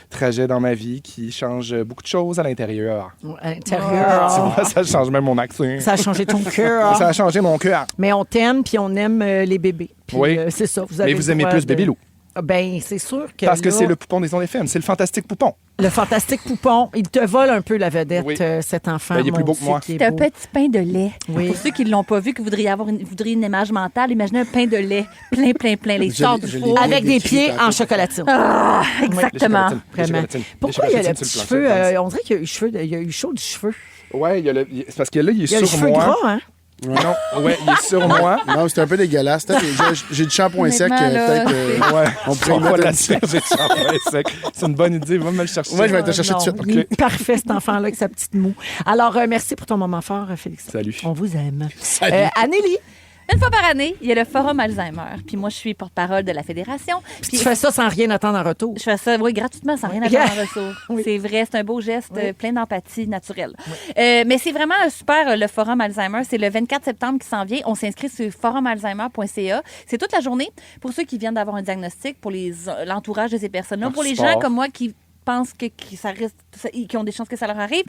trajet dans ma vie qui change beaucoup de choses à l'intérieur. À l'intérieur. Tu vois, ça change même mon accent. Ça a changé ton cœur. Ça a changé mon cœur. Mais on t'aime, puis on aime les bébés. Puis, oui. C'est ça. Mais vous aimez plus Bébé Lou. Ben, c'est sûr que. Parce que c'est le poupon des ondes FM. C'est le fantastique poupon. Le fantastique poupon. Il te vole un peu la vedette, Oui. Cet enfant. Ben, il est plus beau que moi. C'est un petit pain de lait. Oui. Pour ceux qui ne l'ont pas vu, que vous voudriez une image mentale, imaginez un pain de lait plein. Les sorts du four. Avec des pieds en chocolatine. Ah, exactement. Vraiment. Pourquoi il y a le petit cheveu? On dirait qu'il y a eu chaud du cheveu. Oui, c'est parce que là, il est sur moi. Il y a le cheveu gras, hein? Non, ouais, il est sur moi. Non, c'est un peu dégueulasse. J'ai du shampoing sec. Honnêtement, Peut-être Ouais, on pourrait va mettre là-dessus. J'ai du shampoing sec. C'est une bonne idée. Va me le chercher. Ouais, je vais te chercher tout de suite. Il est parfait, cet enfant-là, avec sa petite moue. Alors, merci pour ton moment fort, Félix. Salut. On vous aime. Salut. Annélie. Une fois par année, il y a le Forum Alzheimer. Puis moi, je suis porte-parole de la Fédération. Puis tu fais ça sans rien attendre en retour. Je fais ça, oui, gratuitement, sans rien attendre en retour. Oui. C'est vrai, c'est un beau geste plein d'empathie naturelle. Mais c'est vraiment super, le Forum Alzheimer. C'est le 24 septembre qui s'en vient. On s'inscrit sur forumalzheimer.ca. C'est toute la journée pour ceux qui viennent d'avoir un diagnostic, pour l'entourage de ces personnes-là, pour les gens comme moi qui pensent qui ont des chances que ça leur arrive.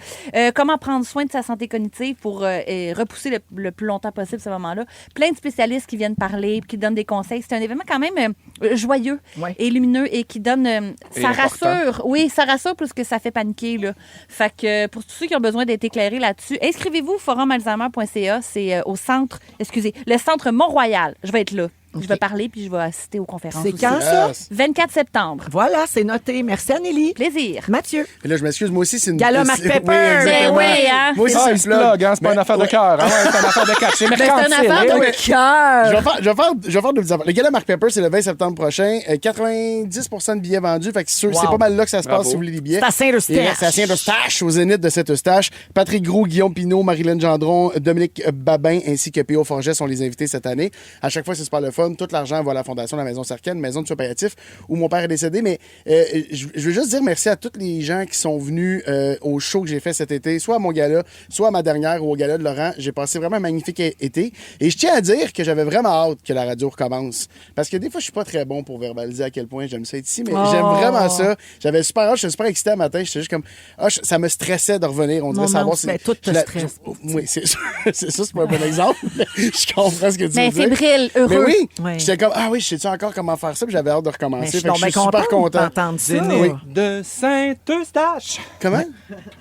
Comment prendre soin de sa santé cognitive pour repousser le plus longtemps possible ce moment-là. Plein de spécialistes qui viennent parler, qui donnent des conseils. C'est un événement quand même joyeux et lumineux et qui donne... ça rassure. Oui, ça rassure plus que ça fait paniquer. Là. Fait que pour tous ceux qui ont besoin d'être éclairés là-dessus, inscrivez-vous forumalzheimer.ca. C'est au centre... le centre Mont-Royal. Je vais être là. Okay. Je vais parler puis je vais assister aux conférences. C'est quand ça? 24 septembre. Voilà, c'est noté. Merci, Annélie. Plaisir. Mathieu. Et là, je m'excuse, moi aussi, c'est une... Gala Marc Pepper. Oui, exactement. Oui, hein? Moi aussi, il se plug, hein? C'est pas une affaire de cœur. Hein? C'est une affaire de cœur. C'est mercantile. C'est une affaire de cœur. Je vais faire deux affaires. Le Gala Marc Pepper, c'est le 20 septembre prochain. 90 de billets vendus. Fait que c'est pas mal là que ça se passe si vous voulez des billets. C'est à Saint-Eustache. C'est à Saint-Eustache, au Zénith de Saint-Eustache. Patrick Groux, Guillaume Pinault, Marilyn Gendron, Dominique Babin ainsi que P.O. Forget sont les invités cette année. À chaque fois, c'est super le fun. Tout l'argent va à la Fondation de la Maison Cercaine, maison de soins palliatifs, où mon père est décédé. Mais je veux juste dire merci à tous les gens qui sont venus au show que j'ai fait cet été, soit à mon gala, soit à ma dernière ou au gala de Laurent. J'ai passé vraiment un magnifique été. Et je tiens à dire que j'avais vraiment hâte que la radio recommence. Parce que des fois, je suis pas très bon pour verbaliser à quel point j'aime ça être ici, mais j'aime vraiment ça. J'avais super hâte, j'étais super excité un matin. J'étais juste comme, ça me stressait de revenir. On dirait savoir si... tout te stresse. Oui, c'est ça, c'est pas un bon exemple. Je comprends ce que tu veux dire. Mais fébrile, heureux. Mais oui, j'étais comme, je sais-tu encore comment faire ça, puis j'avais hâte de recommencer. Je suis super content d'entendre ça. Zénith de Saint-Eustache. Comment?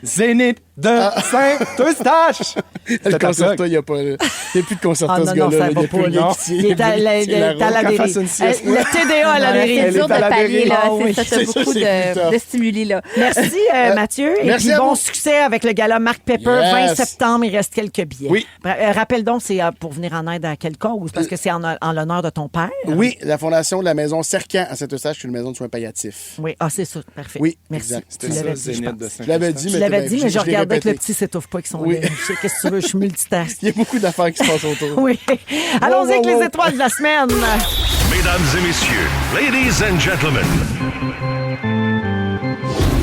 Zénith de Saint-Eustache. Le concerto, il n'y a pas... Il n'y a plus de concerto, ce gars-là. Il n'y a plus de Il est à la dérive. Le TDA à la dérive. C'est dur de pallier, là. C'est ça, beaucoup de stimuli, là. Merci, Mathieu. Et puis, bon succès avec le gala Marc Pepper. 20 septembre, il reste quelques billets. Oui. Rappelle donc, c'est pour venir en aide à quelle cause? Parce que c'est en l'honneur de ton père. Oui, la fondation de la Maison Cercan à Saint-Eustache, qui est une maison de soins palliatifs. Oui, c'est ça. Parfait. Oui, merci. exact. Tu l'avais dit, je pense. Je l'avais dit, mais je regardais que le petit s'étouffe pas, qu'ils sont là. Qu'est-ce que tu veux? Je suis multitask. Il y a beaucoup d'affaires qui se passent autour. Oui. Allons-y avec les étoiles de la semaine. Mesdames et messieurs, ladies and gentlemen,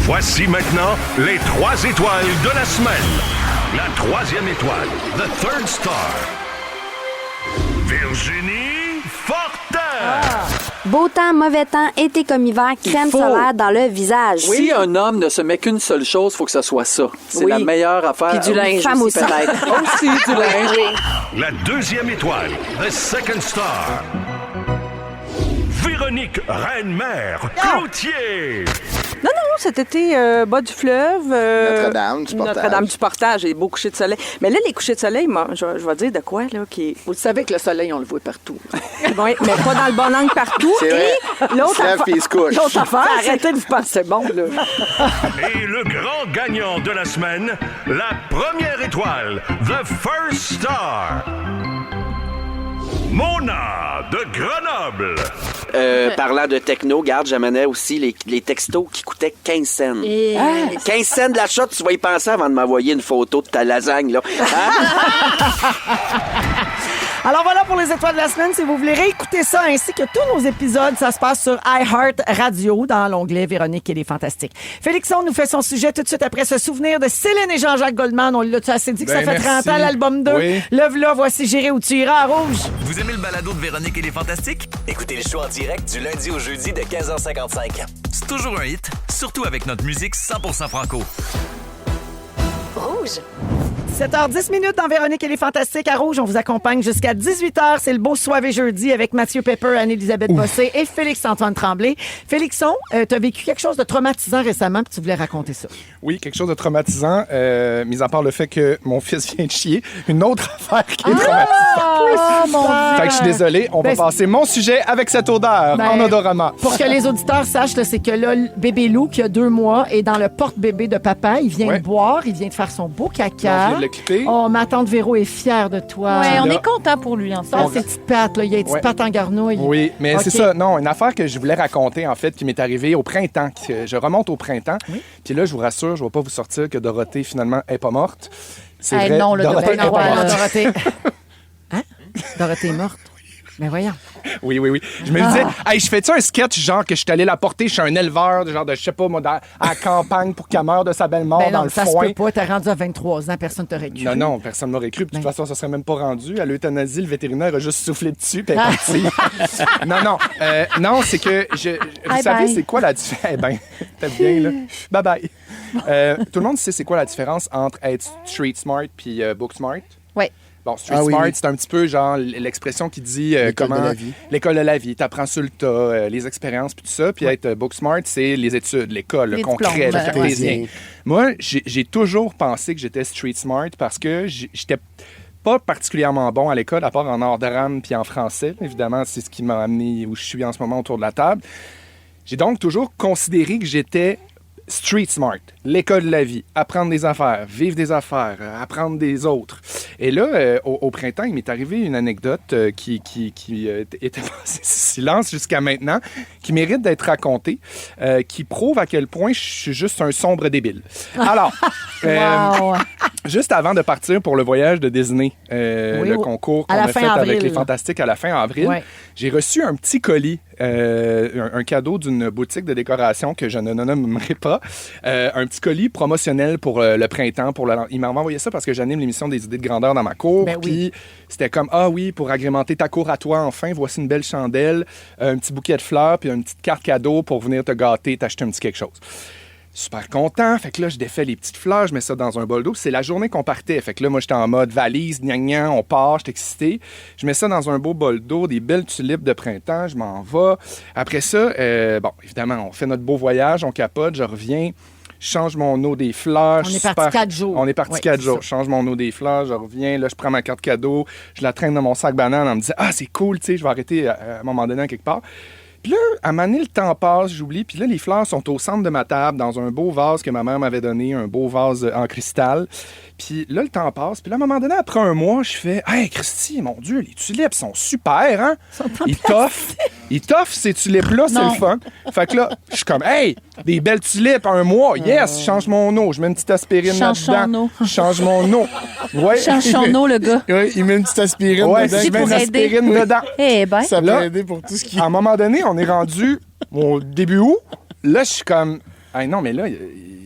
voici maintenant les 3 étoiles de la semaine. La 3e étoile, the third star, Virginie Fortin. Beau temps, mauvais temps, été comme hiver, crème solaire dans le visage. Si un homme ne se met qu'une seule chose, il faut que ce soit ça. C'est la meilleure affaire. Puis du linge femme aussi, peut-être. Aussi du linge. La 2e étoile, the second star, Véronique Reine-Mère Cloutier. Non, cet été, bas du fleuve. Notre-Dame du Portage et beau coucher de soleil. Mais là, les couchers de soleil, je vais dire de quoi, là, qui est... Vous le savez que le soleil, on le voit partout. Oui, mais pas dans le bon angle partout. C'est vrai. Et l'autre affaire, arrêtez de vous penser bon, là. Et le grand gagnant de la semaine, la première étoile, the first star, Mona de Grenoble. Parlant de techno, garde, j'amenais aussi les textos qui coûtaient 15 cents. 15 cents de l'achat, tu vas y penser avant de m'envoyer une photo de ta lasagne, là. Hein? Alors voilà pour les étoiles de la semaine. Si vous voulez réécouter ça ainsi que tous nos épisodes, ça se passe sur iHeart Radio dans l'onglet Véronique et les Fantastiques. Félixon nous fait son sujet tout de suite après ce souvenir de Céline et Jean-Jacques Goldman. On l'a-tu assez dit que ça fait 30 ans l'album 2? Oui. Lève-la, voici J'irai où tu iras à Rouge. Vous aimez le balado de Véronique et les Fantastiques? Écoutez le show en direct du lundi au jeudi de 15h55. C'est toujours un hit, surtout avec notre musique 100% franco. Rouge. 7h10 dans Véronique et les Fantastiques à Rouge. On vous accompagne jusqu'à 18h. C'est le beau soirée jeudi avec Mathieu Pepper, Anne-Élisabeth Bossé et Félix-Antoine Tremblay. Félixon, tu as vécu quelque chose de traumatisant récemment puis tu voulais raconter ça. Oui, quelque chose de traumatisant, mis à part le fait que mon fils vient de chier. Une autre affaire qui est traumatisante. mon Dieu! Fait que je suis désolé, on va passer mon sujet avec cette odeur en odorama. Pour que les auditeurs sachent, là, c'est que là, le bébé Lou, qui a 2 mois, est dans le porte-bébé de papa. Il vient de boire, il vient de faire son beau caca. Oh, ma tante Véro est fière de toi. Oui, on est content pour lui, en fait. Ses petites pattes, là. Il y a des petites pattes en garnouille. Oui, mais c'est ça. Non, une affaire que je voulais raconter, en fait, qui m'est arrivée au printemps. Je remonte au printemps. Puis là, je vous rassure, je ne vais pas vous sortir que Dorothée, finalement, n'est pas morte. C'est vrai, non, Dorothée n'est pas morte. Dorothée. Hein? Dorothée est morte. Mais voyons. Oui. Je me disais, hey, je fais-tu un sketch genre que je suis allé la porter chez un éleveur, genre de, je sais pas, moi, à la campagne pour qu'elle meure de sa belle mort dans le ça foin? Se peut pas. T'as rendu à 23 ans, personne t'aurait cru. Non, personne m'aurait cru. Puis de toute façon, ça serait même pas rendu. À l'euthanasie, le vétérinaire a juste soufflé dessus puis elle est partie. Non, c'est que, vous savez, c'est quoi la différence? Eh ben, t'es bien, là. Bye-bye. Tout le monde sait c'est quoi la différence entre être street smart puis book smart? Oui. Bon, street smart, c'est un petit peu genre l'expression qui dit comment... de la vie. L'école de la vie. T'apprends sur le tas, les expériences, puis tout ça. Puis être book smart, c'est les études, l'école, le concret, le cartésien. Moi, j'ai toujours pensé que j'étais street smart parce que j'étais pas particulièrement bon à l'école, à part en art drame puis en français. Évidemment, c'est ce qui m'a amené où je suis en ce moment autour de la table. J'ai donc toujours considéré que j'étais street smart, l'école de la vie, apprendre des affaires, vivre des affaires, apprendre des autres. Et là, au printemps, il m'est arrivé une anecdote qui était passée sous silence jusqu'à maintenant, qui mérite d'être racontée, qui prouve à quel point je suis juste un sombre débile. Alors, juste avant de partir pour le voyage de Disney, le concours qu'on a fait avec les Fantastiques à la fin avril, j'ai reçu un petit colis, un cadeau d'une boutique de décoration que je ne nommerai pas, un petit colis promotionnel pour le printemps. Il m'a envoyé ça parce que j'anime l'émission des idées de grandeur dans ma cour. Puis c'était comme, pour agrémenter ta cour à toi, enfin, voici une belle chandelle, un petit bouquet de fleurs, puis une petite carte cadeau pour venir te gâter, t'acheter un petit quelque chose. Super content. Fait que là, je défais les petites fleurs, je mets ça dans un bol d'eau. C'est la journée qu'on partait. Fait que là, moi, j'étais en mode valise, gna, on part, j'étais excité. Je mets ça dans un beau bol d'eau, des belles tulipes de printemps, je m'en vais. Après ça, évidemment, on fait notre beau voyage, on capote, je reviens, je change mon eau des fleurs. On est parti 4 jours. On est parti 4 jours. Je change mon eau des fleurs, je reviens, là, je prends ma carte cadeau, je la traîne dans mon sac banane en me disant, c'est cool, tu sais, je vais arrêter à un moment donné quelque part. Puis là, à un moment donné, le temps passe, j'oublie. Puis là, les fleurs sont au centre de ma table, dans un beau vase que ma mère m'avait donné, un beau vase en cristal. Puis là, le temps passe. Puis là, à un moment donné, après un mois, je fais « Hey, Christy, mon Dieu, les tulipes sont super, hein? » Ils t'offrent ces tulipes-là, c'est le fun. Fait que là, je suis comme « Hey, des belles tulipes, un mois, yes! » Je change mon eau, je mets une petite aspirine là-dedans. Change mon eau. Ouais. Change son eau, le gars. Oui, il met une petite aspirine dedans. Je mets une aspirine dedans. Eh ben. Ça peut aider pour tout ce qui... À un moment donné, on est rendu au début août. Là, je suis comme... Hey, non, mais là...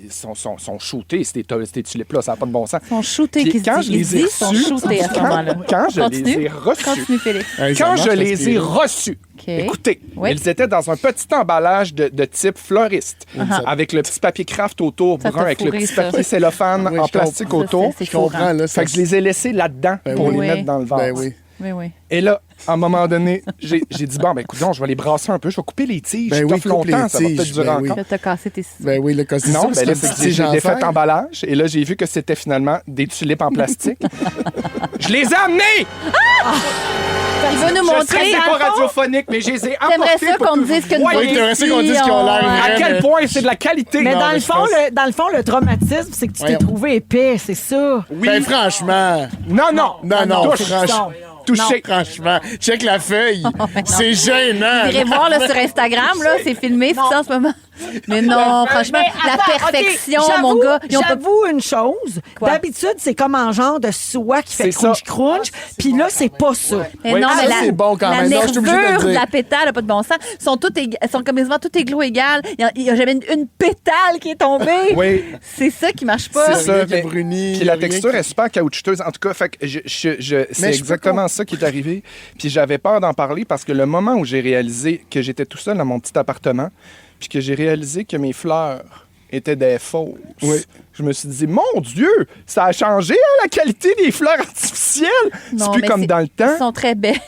Ils sont shootés, ces tulipes-là, ça n'a pas de bon sens. Ils sont shootés, quand je les ai reçus, sont shootés à ce moment-là. Quand je les ai reçus, Continue, Félix. Quand je les ai reçus, écoutez, ils étaient dans un petit emballage de type fleuriste, avec le petit papier craft autour brun, avec le petit papier cellophane en plastique autour. Je comprends, là. Fait que je les ai laissés là-dedans pour les mettre dans le vase. Oui. Et là, à un moment donné, j'ai dit, écoute, je vais les brasser un peu, je vais couper les tiges. Ça fait longtemps, ça va peut-être durer encore. T'as cassé tes... Ben oui, le costume. Non, là, j'ai défait emballage. Et là, j'ai vu que c'était finalement des tulipes en plastique. Je les ai amenées! Il veut nous montrer. Je sais que c'est pas radiophonique, mais je les ai apportées. T'aimerais ça qu'on te dise que t'aimerais ça qu'on dise qu'ils ont l'air à quel point c'est de la qualité. Mais dans le fond, le traumatisme, c'est que tu t'es trouvé épais, c'est ça. Oui. Ben franchement. Non. Touché. Franchement, check la feuille. C'est gênant. Vous irez voir là, sur Instagram, là, c'est filmé, c'est ça en ce moment. Mais non, franchement, la perfection, mon gars. J'avoue une chose. Quoi? D'habitude, c'est comme un genre de soie qui fait crunch-crunch. Puis là, c'est pas ça. Mais non, mais c'est bon quand la même. Non, je suis obligée de le nervure de dire. la pétale n'a pas de bon sens. Elles sont comme quasiment toutes égaux égales. Il y a jamais une pétale qui est tombée. Oui. C'est ça qui marche pas. C'est ça. qui est bruni, Puis la texture est super caoutchouteuse. En tout cas, fait que c'est exactement ça qui est arrivé. Puis j'avais peur d'en parler parce que le moment où j'ai réalisé que j'étais tout seul dans mon petit appartement, puis que j'ai réalisé que mes fleurs étaient des fausses, je me suis dit, mon Dieu, ça a changé la qualité des fleurs artificielles. C'est plus comme dans le temps. Ils sont très belles.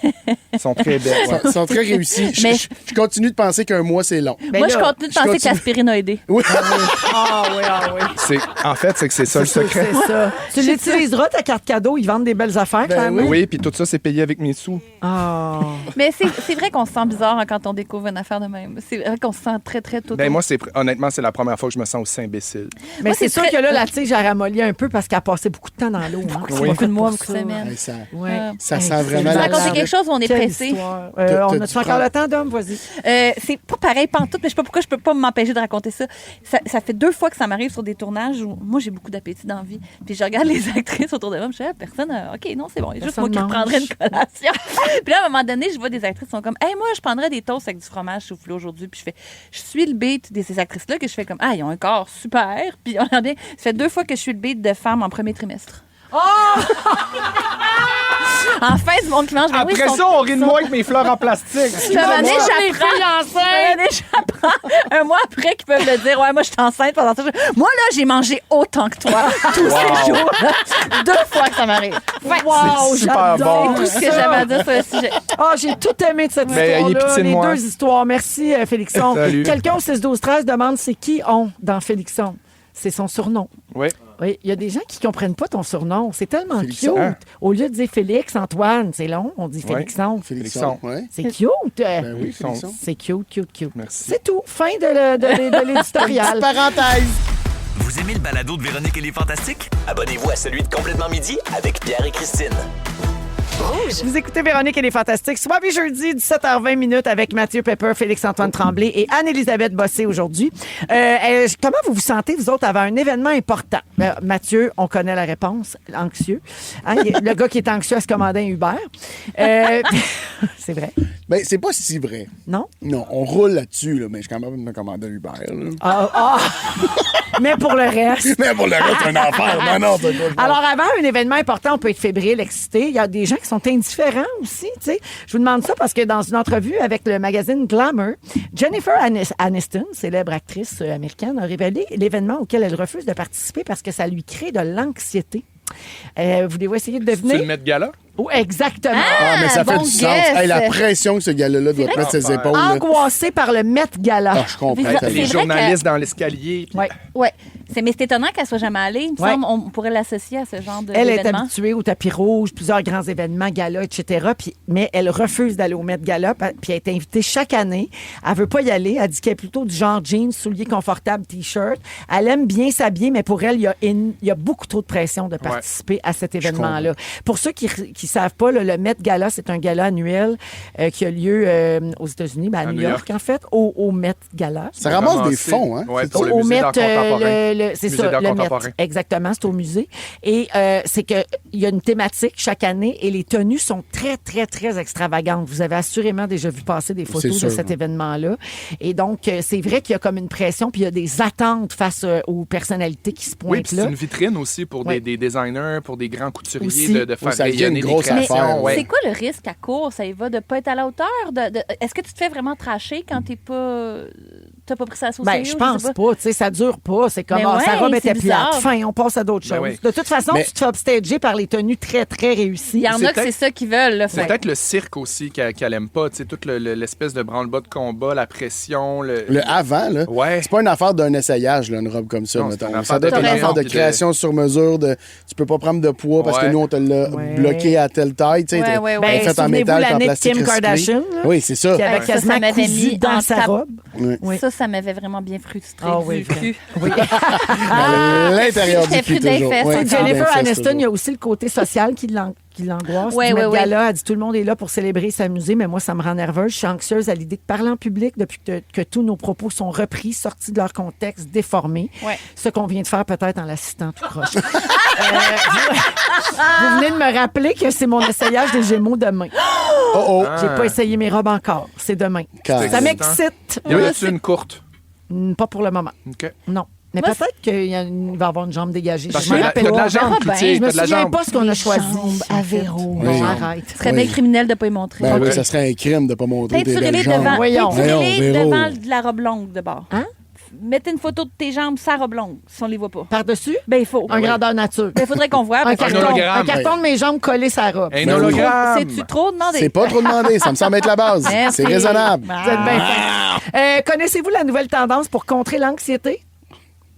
Ils sont très belles. Ouais. Ils sont très réussis. Mais- Je continue de penser qu'un mois, c'est long. Moi, je continue de penser que l'aspirine a aidé. Oui. Ah oui. En fait, c'est que c'est ça le secret. C'est ça. Tu l'utiliseras, ta carte cadeau. Ils vendent des belles affaires, quand même. Oui, puis tout ça, c'est payé avec mes sous. Ah. Mais c'est vrai qu'on se sent bizarre quand on découvre une affaire de même. C'est vrai qu'on se sent très, très tôt. Ben moi, honnêtement, c'est la première fois que je me sens aussi imbécile. Mais Moi, c'est c'est sûr très- que là, la tige a ramolli un peu parce qu'elle a passé beaucoup de temps dans l'eau. Hein. Oui. Beaucoup de mois, beaucoup de semaines. Hey, ça Ouais. ça sent Hey, vraiment Tu la raconter quelque chose où on est Quelle pressé? histoire. T'as On dû a-tu encore prendre- le temps, Dom? Vas-y. C'est pas pareil pantoute, mais je sais pas pourquoi je peux pas m'empêcher de raconter ça. Ça fait 2 fois que ça m'arrive sur des tournages où moi j'ai beaucoup d'appétit dans la vie. Puis je regarde les actrices autour de moi, je dis personne, OK, non, c'est bon, il y a juste moi qui Personne prendrais mange. une collation. Puis là à un moment donné, je vois des actrices qui sont comme "Hey, moi je prendrais des toasts avec du fromage soufflé aujourd'hui." Puis je suis le beat de ces actrices là que je fais comme "Ah, ils ont un corps super." Puis on regarde bien, ça fait 2 fois que je suis le beat de femmes en premier trimestre. Enfin, du monde qui mange. Ben oui, Après ils sont- ça, on rit de moi avec mes fleurs en plastique. Puis à un moment donné, j'apprends un mois après qu'ils peuvent le dire. Ouais, moi, je suis enceinte pendant ça. Moi, là, j'ai mangé autant que toi tous ces jours. 2 fois que ça m'arrive. Wow, C'est super j'adore bon. C'est tout ce que j'avais à dire sur le sujet. Ah, j'ai tout aimé de cette Ben, ayez histoire-là. pitié de Les moi. 2 histoires. Merci, Félixon. Salut. Quelqu'un au 6-12-13 demande c'est qui on dans Félixon. C'est son surnom. Oui. Oui, il y a des gens qui comprennent pas ton surnom. C'est tellement Félixon. cute. Au lieu de dire Félix, Antoine, c'est long, on dit Félixon. Félixon. Ouais. C'est cute. Ben oui, Félixon. C'est cute. Merci. C'est tout. Fin de l'éditorial. Parenthèse. Vous aimez le balado de Véronique et les Fantastiques? Abonnez-vous à celui de Complètement Midi avec Pierre et Christine. Vous écoutez Véronique et les Fantastiques. Soit jeudi, 17h20 avec Mathieu Pepper, Félix-Antoine Tremblay et Anne-Élisabeth Bossé aujourd'hui. Comment vous vous sentez, vous autres, avant un événement important? Mathieu, on connaît la réponse. Anxieux. Hein, le gars qui est anxieux à se commander un Uber. C'est vrai? Ben, c'est pas si vrai. Non? Non, on roule là-dessus, là, mais je suis quand même me commander un Uber. Là. Mais pour le reste. Mais pour le reste, c'est un enfer. Non, c'est pas. Alors, avant un événement important, on peut être fébrile, excité. Il y a des gens qui sont indifférents aussi. Tu sais. Je vous demande ça parce que dans une entrevue avec le magazine Glamour, Jennifer Aniston, célèbre actrice américaine, a révélé l'événement auquel elle refuse de participer parce que ça lui crée de l'anxiété. Voulez-vous essayer de deviner? Tu le Met Gala? Oh, exactement. Ah, mais ça fait bon du sens. guess. Hey, la pression que ce gars-là doit mettre ses épaules. là. Angoissé par le Met Gala. Ah, je comprends. C'est tellement. Les vrai journalistes dans l'escalier. puis- Ouais. Ouais. Mais c'est étonnant qu'elle soit jamais allée. Il me Ouais. semble on pourrait l'associer à ce genre de Elle est d'événement. habituée au tapis rouge, plusieurs grands événements, galas, etc. Mais elle refuse d'aller au Met Gala, puis elle est invitée chaque année. Elle veut pas y aller. Elle dit qu'elle est plutôt du genre jeans, souliers confortables, T-shirt. Elle aime bien s'habiller, mais pour elle, il y a beaucoup trop de pression de participer à cet événement-là. Pour ceux qui savent pas, le Met Gala, c'est un gala annuel qui a lieu aux États-Unis, à New York, en fait, au Met Gala. Ça ramasse des fonds, hein? Ouais, pour le Au musée Met, d'art contemporain. c'est Musée ça, d'art le Met. contemporain. Exactement, c'est au musée. Et c'est qu'il y a une thématique chaque année et les tenues sont très, très, très extravagantes. Vous avez assurément déjà vu passer des photos sûr, de cet événement-là. Et donc, c'est vrai qu'il y a comme une pression puis il y a des attentes face aux personnalités qui se Oui, pointent puis là. c'est une vitrine aussi pour Ouais. des designers, pour des grands couturiers Aussi. de faire ça devient rayonner une des grosse créations. affaire, ouais. C'est quoi le risque à court? Ça y va de ne pas être à la hauteur? Est-ce que tu te fais vraiment tracher quand t'as pas pris ça au Ben, sérieux? je sais pense pas. Tu sais, ça dure pas. C'est comme, Mais sa robe ouais, était c'est bizarre. plate. Fin, on passe à d'autres Ben choses. oui. De toute façon, Mais- tu te fais upstager par les tenues très, très réussies. Il y en C'est a que c'est peut-être- ça qu'ils veulent. Là, C'est fait. peut-être le cirque aussi qu'elle aime pas. Tu sais, toute l'espèce de branle-bas de combat, la pression. Le avant, là, Ouais. c'est pas une affaire d'un essayage, là, une robe comme ça, Non, c'est mettons. une affaire Ça doit de être une raison. affaire de Puis de- création sur mesure. Tu peux pas prendre de poids parce que Ouais. nous, on te l'a Ouais. bloqué à telle taille. Tu sais, Ouais, t'es- ouais, t'es ouais. fait en Souvenez-vous métal, en l'année de plastique Kim recyclé. Kardashian, là? Oui, c'est ça. Qui avait Ouais, ça quasiment m'avait cousu mis dans en sa table. robe. Oui. Ça m'avait vraiment bien frustré. Ah oui, du cul. Oui. À l'intérieur du J'étais cul, pris des toujours. fesses, Ouais, c'est des Jennifer fesses, Aniston, il y a toujours. aussi le côté social qui qui l'angoisse. Ouais, Du Met ouais, Gala, elle dit tout le monde est là pour célébrer et s'amuser, mais moi, ça me rend nerveuse. Je suis anxieuse à l'idée de parler en public depuis que tous nos propos sont repris, sortis de leur contexte, déformés. Ouais. Ce qu'on vient de faire peut-être en l'assistant tout croche. Vous venez de me rappeler que c'est mon essayage des Gémeaux demain. J'ai pas essayé mes robes encore. C'est demain. Ça m'excite. Y a-tu une courte? Pas pour le moment. OK. Non. Mais Moi, peut-être qu'il va y avoir une jambe dégagée. Parce Je me que rappelle t'as de la pas. jambe, Cloutier, Je me t'as de la souviens jambe. pas ce qu'on a choisi. Jambes à Véro. Bon, arrête. Ce serait bien criminel de ne pas y montrer. Ben oui, ça serait un crime de ne pas montrer tes belles Peinturez-les jambes. devant, Voyons. peinturez-les Véro. devant de la robe longue de bord. Hein? Mettez une photo de tes jambes sans robe longue, si on les voit pas. Par-dessus? Ben, il faut. Un grandeur nature. Ben, il faudrait qu'on voit. Un parce que- carton, un carton de mes jambes collé sur la robe. Un Ben oui. hologramme. C'est-tu trop demandé? C'est pas trop demandé. Ça me semble être la base. Merci. C'est raisonnable. Vous êtes bien fin. Connaissez-vous la nouvelle tendance pour contrer l'anxiété?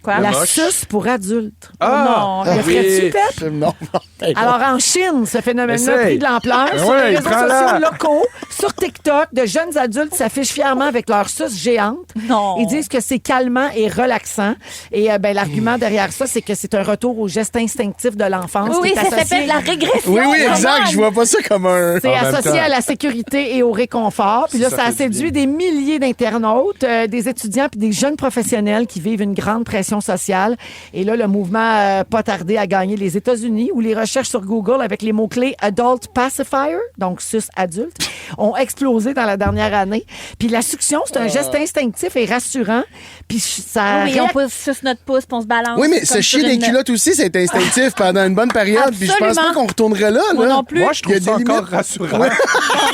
Quoi? La moche. suce pour adultes. Ah! Le ferais-tu, Pep? Non, non. Alors, en Chine, ce phénomène-là a Essaye. pris de l'ampleur. Sur Ouais, les réseaux prends-la. sociaux locaux, sur TikTok, de jeunes adultes s'affichent fièrement avec leur suce géante. Non. Ils disent que c'est calmant et relaxant. Et l'argument derrière ça, c'est que c'est un retour au geste instinctif de l'enfance. Oui, qui est ça associé- s'appelle la régression. Oui, oui, exact. Come on. Je vois pas ça comme un. C'est En même associé temps. à la sécurité et au réconfort. Puis là, Ça ça a fait du séduit des milliers d'internautes, des étudiants puis des jeunes professionnels qui vivent une grande pression sociale. Et là, le mouvement pas tardé à gagner les États-Unis, où les recherches sur Google avec les mots-clés Adult Pacifier, donc sus adulte, ont explosé dans la dernière année. Puis la succion, c'est un geste instinctif et rassurant. Puis ça... Oui, on pousse sur notre pouce puis on se balance. Oui, mais comme se sur chier des une- culottes aussi, c'est instinctif pendant une bonne période. Puis je pense Absolument. pas qu'on retournerait là. Moi là. non plus. Moi, je trouve Il y a ça des encore limites. rassurant. Non,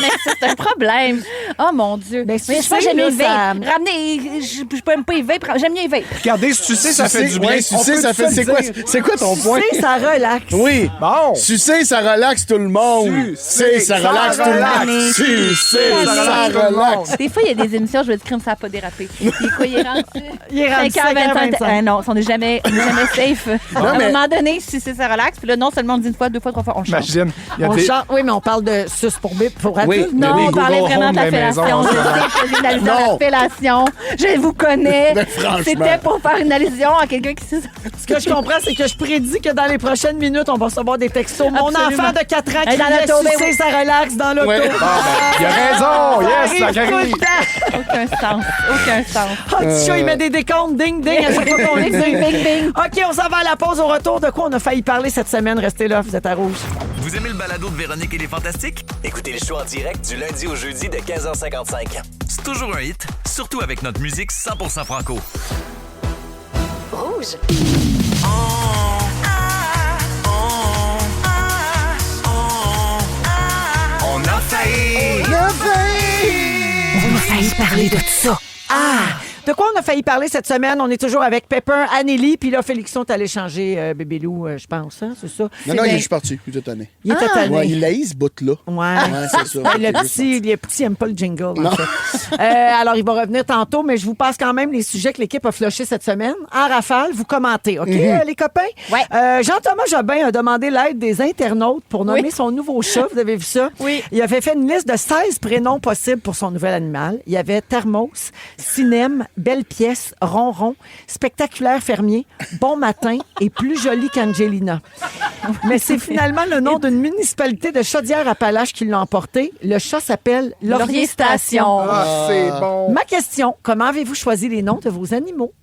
mais c'est un problème. Oh mon Dieu. Ben, mais tu je pense que sais, j'aime là, les ça- vapes. Ramenez, je peux même pas les vapes. J'aime mieux les vapes. Regardez, si tu sais, ça fait du bien. Ouais, sucer, ça fait. C'est quoi ton point? Sucer, ça relaxe. Oui. Bon. Sucer, ça relaxe tout le monde. Sucer, ça relaxe tout le monde. Sucer, ça relaxe. Des fois, il y a des émissions, je vais dire, crime, ça n'a pas dérapé. Il est quoi, il est rendu? Il est rendu 5h25. 5h25. Non, on n'est jamais safe. À un mais- moment donné, si c'est ça relaxe, puis là, non seulement on dit une fois, deux fois, trois fois, on change. Imagine. Il y a On des... chante- oui, mais on parle de sus pour bip pour Oui. adultes. Il y a Non, des on parlait Google vraiment de la Home dans les maisons, fellation. Je en ce sais que j'ai une allusion à Non. la fellation. Je vous connais. Ben, franchement. C'était pour faire une allusion à quelqu'un qui sait ça. Ce que je comprends, c'est que je prédis que dans les prochaines minutes, on va recevoir des textos. Mon Absolument. enfant de 4 ans qui Hey, dans criait l'auto, sucer, ça relaxe dans l'auto. Ouais. Il a raison. Yes, ça arrive tout arrive. le temps. Aucun sens. Aucun sens. Oh, petit chat, il met des décomptes, ding, ding, à chaque fois qu'on est Bing, bing, bing, bing. OK, on s'en va à la pause. Au retour, de quoi on a failli parler cette semaine? Restez là, vous êtes à Rouge. Vous aimez le balado de Véronique et les Fantastiques? Écoutez le show en direct du lundi au jeudi de 15h55. C'est toujours un hit, surtout avec notre musique 100% franco. Rouge. On a failli! On a failli parler de ça. Ah! De quoi on a failli parler cette semaine? On est toujours avec Pepper, Anneli, puis là, Félixon est allé changer Bébé Lou, je pense, hein, c'est ça? Non, non, il est juste parti. Il est étonné. Il est étonné. Ouais, il laisse ce bout-là. Ouais. c'est ça. Le petit aime pas le jingle, en fait. Alors, il va revenir tantôt, mais je vous passe quand même les sujets que l'équipe a flushés cette semaine. En rafale, vous commentez, OK, les copains? Ouais. Jean-Thomas Jobin a demandé l'aide des internautes pour nommer son nouveau chat. Vous avez vu ça? Oui. Il avait fait une liste de 16 prénoms possibles pour son nouvel animal. Il y avait Thermos, Cinem, Belle Pièce, Ronron, Spectaculaire Fermier, Bon Matin et Plus Joli qu'Angelina. Mais c'est finalement le nom d'une municipalité de Chaudière-Appalaches qui l'a emporté. Le chat s'appelle Laurier Station. Ah, c'est bon. Ma question, comment avez-vous choisi les noms de vos animaux?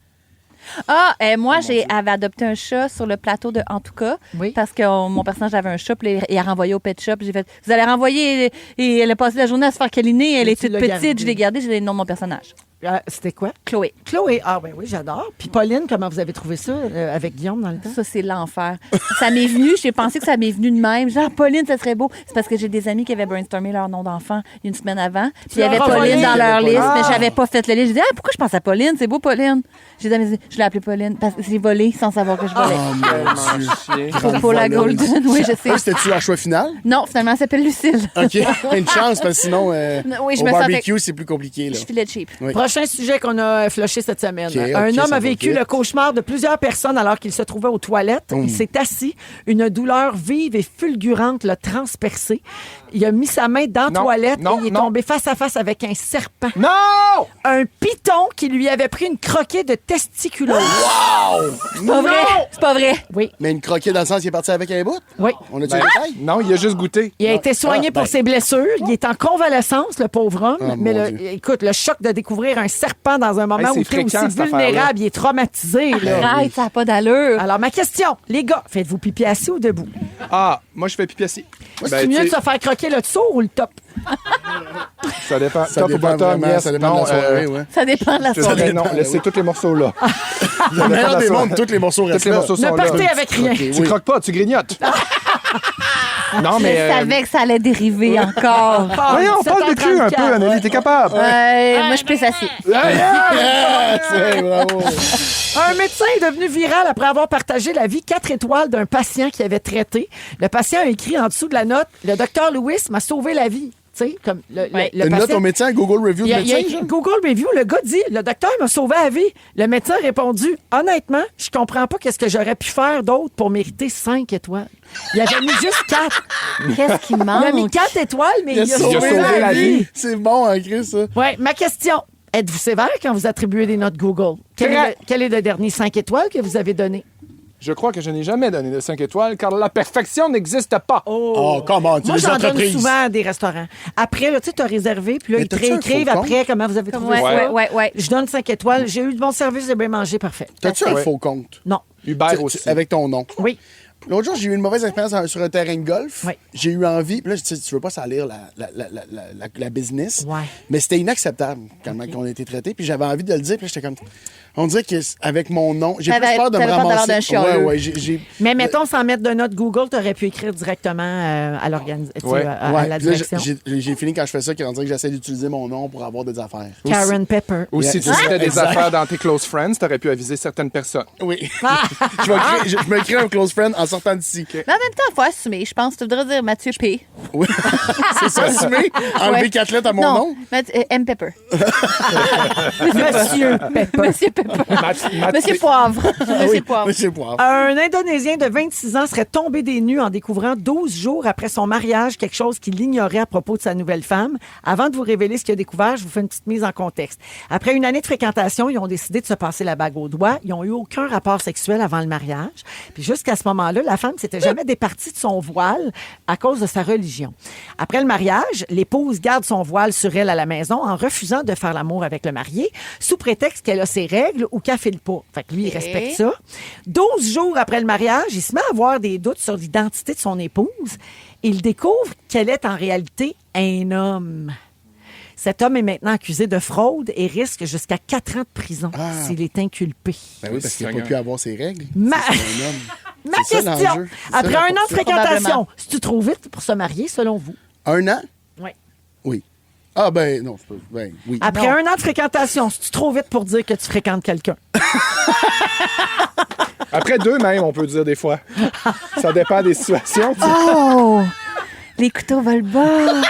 Moi, j'avais adopté un chat sur le plateau de En tout cas, parce que mon personnage avait un chat, puis il a renvoyé au pet shop. J'ai fait, vous allez renvoyer, et elle a passé la journée à se faire câliner, elle est toute petite, gardé. je l'ai gardée, j'ai donné le nom de mon personnage. C'était quoi? Chloé. Chloé. Ah, ben oui, j'adore. Puis Pauline, comment vous avez trouvé ça avec Guillaume dans le temps? Ça, c'est l'enfer. Ça m'est venu, j'ai pensé que ça m'est venu de même. Genre, Pauline, ça serait beau. C'est parce que j'ai des amis qui avaient brainstormé leur nom d'enfant une semaine avant. Puis il y avait leur as Pauline volé. dans leur liste, Ah. mais j'avais pas fait le liste. J'ai dit, pourquoi je pense à Pauline? C'est beau, Pauline. J'ai dit à mes amis, je l'ai appelée Pauline parce que j'ai volé sans savoir que je volais. Oh, mon Dieu. Pour la Golden, oui, je sais. C'était-tu leur choix final? Non, finalement, elle s'appelle Lucille. OK. Une chance, parce que sinon, Oui, je au me barbecue, sentais- c'est plus compliqué. Là. Je filais cheap. Oui. Prochain sujet qu'on a flushé cette semaine. OK, Un OK, homme ça a va vécu vite. le cauchemar de plusieurs personnes alors qu'il se trouvait aux toilettes. Il s'est assis, une douleur vive et fulgurante l'a transpercé. Il a mis sa main dans la Non, toilette non, et il est non. tombé face à face avec un serpent. Non! Un python qui lui avait pris une croquée de testiculose. C'est pas vrai. C'est pas vrai. Oui. Mais une croquée dans le sens qu'il est parti avec un bout? Oui. On a-tu Ben, le détail? non, il a juste goûté. Il a été soigné pour ses blessures. Il est en convalescence, le pauvre homme. Oh, mais mon Dieu. écoute, le choc de découvrir un serpent dans un moment Hey, c'est où tu es aussi fréquent, cette affaire-là. vulnérable, il est traumatisé. Là. Arrête, ça n'a pas d'allure. Alors, ma question, les gars, faites-vous pipi assis ou debout? Ah, moi, je fais pipi assis. C'est mieux de se faire croquer le dessous ou le top? Ça dépend. Ça Top ou dépend bottom, vraiment, yes. ça dépend de la soirée, ouais. Ça dépend de la soirée. Non, laissez tous les morceaux là. Le meilleur des mondes, tous les morceaux restent Tous les là. morceaux Ne sont là. partez avec rien. Ok, Tu oui. croques pas, tu grignotes. Non, mais... Je savais que ça allait dériver encore. Voyons, passe des cul un peu, Anneli, t'es capable. Moi, je pisse assis. C'est bravo. Un médecin est devenu viral après avoir partagé la vie 4 étoiles d'un patient qui avait traité. Le patient a écrit en dessous de la note « Le docteur Lewis m'a sauvé la vie ». Tu sais, comme le Une note au médecin, Google Review de Il y a médecin, écrit genre? Google Review, le gars dit « Le docteur m'a sauvé la vie ». Le médecin a répondu « Honnêtement, je comprends pas qu'est-ce que j'aurais pu faire d'autre pour mériter 5 étoiles. » Il avait mis juste 4. Qu'est-ce qui Il a mis manque? 4 étoiles, mais il a sauvé sauvé la vie. C'est bon, hein, Chris, ça. Ouais, ma question. Êtes-vous sévère quand vous attribuez des notes Google? Quel est le dernier 5 étoiles que vous avez donné? Je crois que je n'ai jamais donné de 5 étoiles car la perfection n'existe pas. Oh, comment? Tu Moi, les j'en donne entreprises. souvent à des restaurants. Après, là, tu sais, tu as réservé, puis là, Mais ils te t'as-tu un réécrivent faux après comment vous avez trouvé Ouais, ça. ouais. Je donne 5 étoiles. J'ai eu de bon service, j'ai bien mangé, parfait. T'as-tu un Ouais. faux compte? Non. Uber aussi. Avec ton nom. Oui. L'autre jour, j'ai eu une mauvaise expérience sur un terrain de golf. Oui. J'ai eu envie. Puis là, tu veux pas salir la business. Ouais. Mais c'était inacceptable comment on a été traité. Puis j'avais envie de le dire. Puis là, j'étais comme. On dirait qu'avec mon nom, j'ai plus T'avais- peur de me t'avais peur d'avoir ramasser. d'un chialeux. Ouais, j'ai. Mais mettons, sans mettre de notes Google, tu aurais pu écrire directement à l'organisation, Ouais. à Ouais. la Puis là, direction. j'ai fini quand je fais ça, qu'on dirait que j'essaie d'utiliser mon nom pour avoir des affaires. Karen Pepper. Ou si Yeah. tu citais des Exact. affaires dans tes close friends, t'aurais pu aviser certaines personnes. Oui. je me crée un close friend en sortant d'ici. Mais en même temps, il faut assumer. Je pense que tu devrais dire Mathieu P. Oui. C'est ça, assumé. Enlever Ouais. 4 lettres à mon non, nom. M. Pepper. Monsieur Pepper. Monsieur Pepper. Monsieur Poivre. Monsieur Poivre. Monsieur Poivre. Un Indonésien de 26 ans serait tombé des nues en découvrant 12 jours après son mariage quelque chose qu'il ignorait à propos de sa nouvelle femme. Avant de vous révéler ce qu'il a découvert, je vous fais une petite mise en contexte. Après une année de fréquentation, ils ont décidé de se passer la bague au doigt. Ils n'ont eu aucun rapport sexuel avant le mariage. Puis jusqu'à ce moment-là, la femme s'était jamais départie de son voile à cause de sa religion. Après le mariage, l'épouse garde son voile sur elle à la maison en refusant de faire l'amour avec le marié sous prétexte qu'elle a ses règles ou qu'elle file pas. Fait que lui, il respecte ça. 12 jours après le mariage, il se met à avoir des doutes sur l'identité de son épouse. Il découvre qu'elle est en réalité un homme. Cet homme est maintenant accusé de fraude et risque jusqu'à 4 ans de prison s'il est inculpé. Ben oui, parce qu'il n'a pas pu avoir ses règles. Ma, C'est un homme. ma C'est ça, question, l'enjeu. C'est ça, après la un an de poursuite. fréquentation, Probablement. si tu trop vite pour se marier, selon vous? 1 an? Oui. Oui. Ah, ben, non, c'est pas. Ben, oui. Après un an de fréquentation, si tu trop vite pour dire que tu fréquentes quelqu'un? Après 2 même, on peut dire des fois. Ça dépend des situations. Oh! Les couteaux volent bas.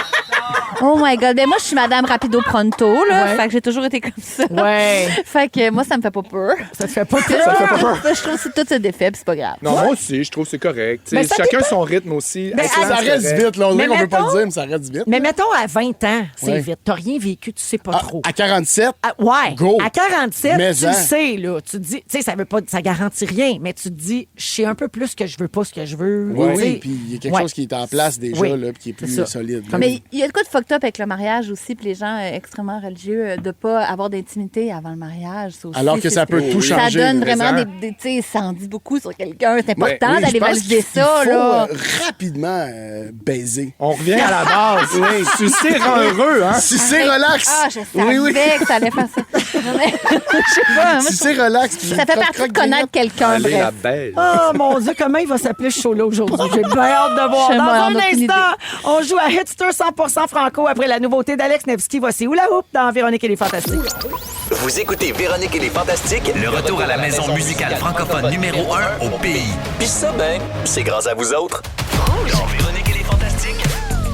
Oh my God. Ben moi, je suis Madame Rapido Pronto, là. Ouais. Fait que j'ai toujours été comme ça. Ouais. Fait que moi, ça me fait pas peur. Ça te fait pas peur? Ça fait pas peur. Je trouve que tout se défait, puis c'est pas grave. Non, moi aussi, je trouve que c'est correct. Tu sais, Mais ça chacun dépend. son rythme aussi. Mais Excellent, Ça c'est reste correct. vite, là. On Mais dirait qu'on veut pas mettons- le dire, mais ça reste vite. Mais mettons, à 20 ans, c'est Ouais. vite. T'as rien vécu, tu sais pas Ah, trop. à 47, Ah, ouais. Go. À 47, Mais tu en. le sais, là. Tu te dis, tu sais, ça veut pas, ça garantit rien, mais tu te dis, je sais un peu plus que je veux pas ce que je veux. oui, Tu sais. oui, puis il y a quelque Ouais. chose qui est en place déjà, Oui. là, puis qui est plus C'est ça. solide. là. Mais il y a de quoi de fucked up avec le mariage aussi, puis les gens extrêmement religieux, de pas avoir d'intimité avant le mariage. Ça aussi, Alors que ça peut tout changer. Ça donne mais vraiment ça. tu sais, ça en dit beaucoup sur quelqu'un. C'est important Oui, je d'aller pense valider qu'il ça, faut, là. rapidement baiser. On revient à la base. Oui. Sucer rend heureux, hein? Si c'est relax. Ah, je savais Oui, oui. que ça allait faire ça. Non, mais, je sais pas. Moi, Si je c'est relax. puis trouve- ça fait croque, partie de croque, connaître quelqu'un, Allez, la bref. belle. Oh mon Dieu, comment il va s'appeler ce show-là aujourd'hui? J'ai bien hâte de voir. Je Dans m'en un ai aucune instant, on joue à Hitster 100% franco après la nouveauté d'Alex Nevsky. Voici Oula Hoop dans Véronique et les Fantastiques. Vous écoutez Véronique et les Fantastiques. Le retour à la maison musicale francophone numéro 1 au pays. Puis ça, ben, c'est grâce à vous autres. Dans Véronique et les Fantastiques.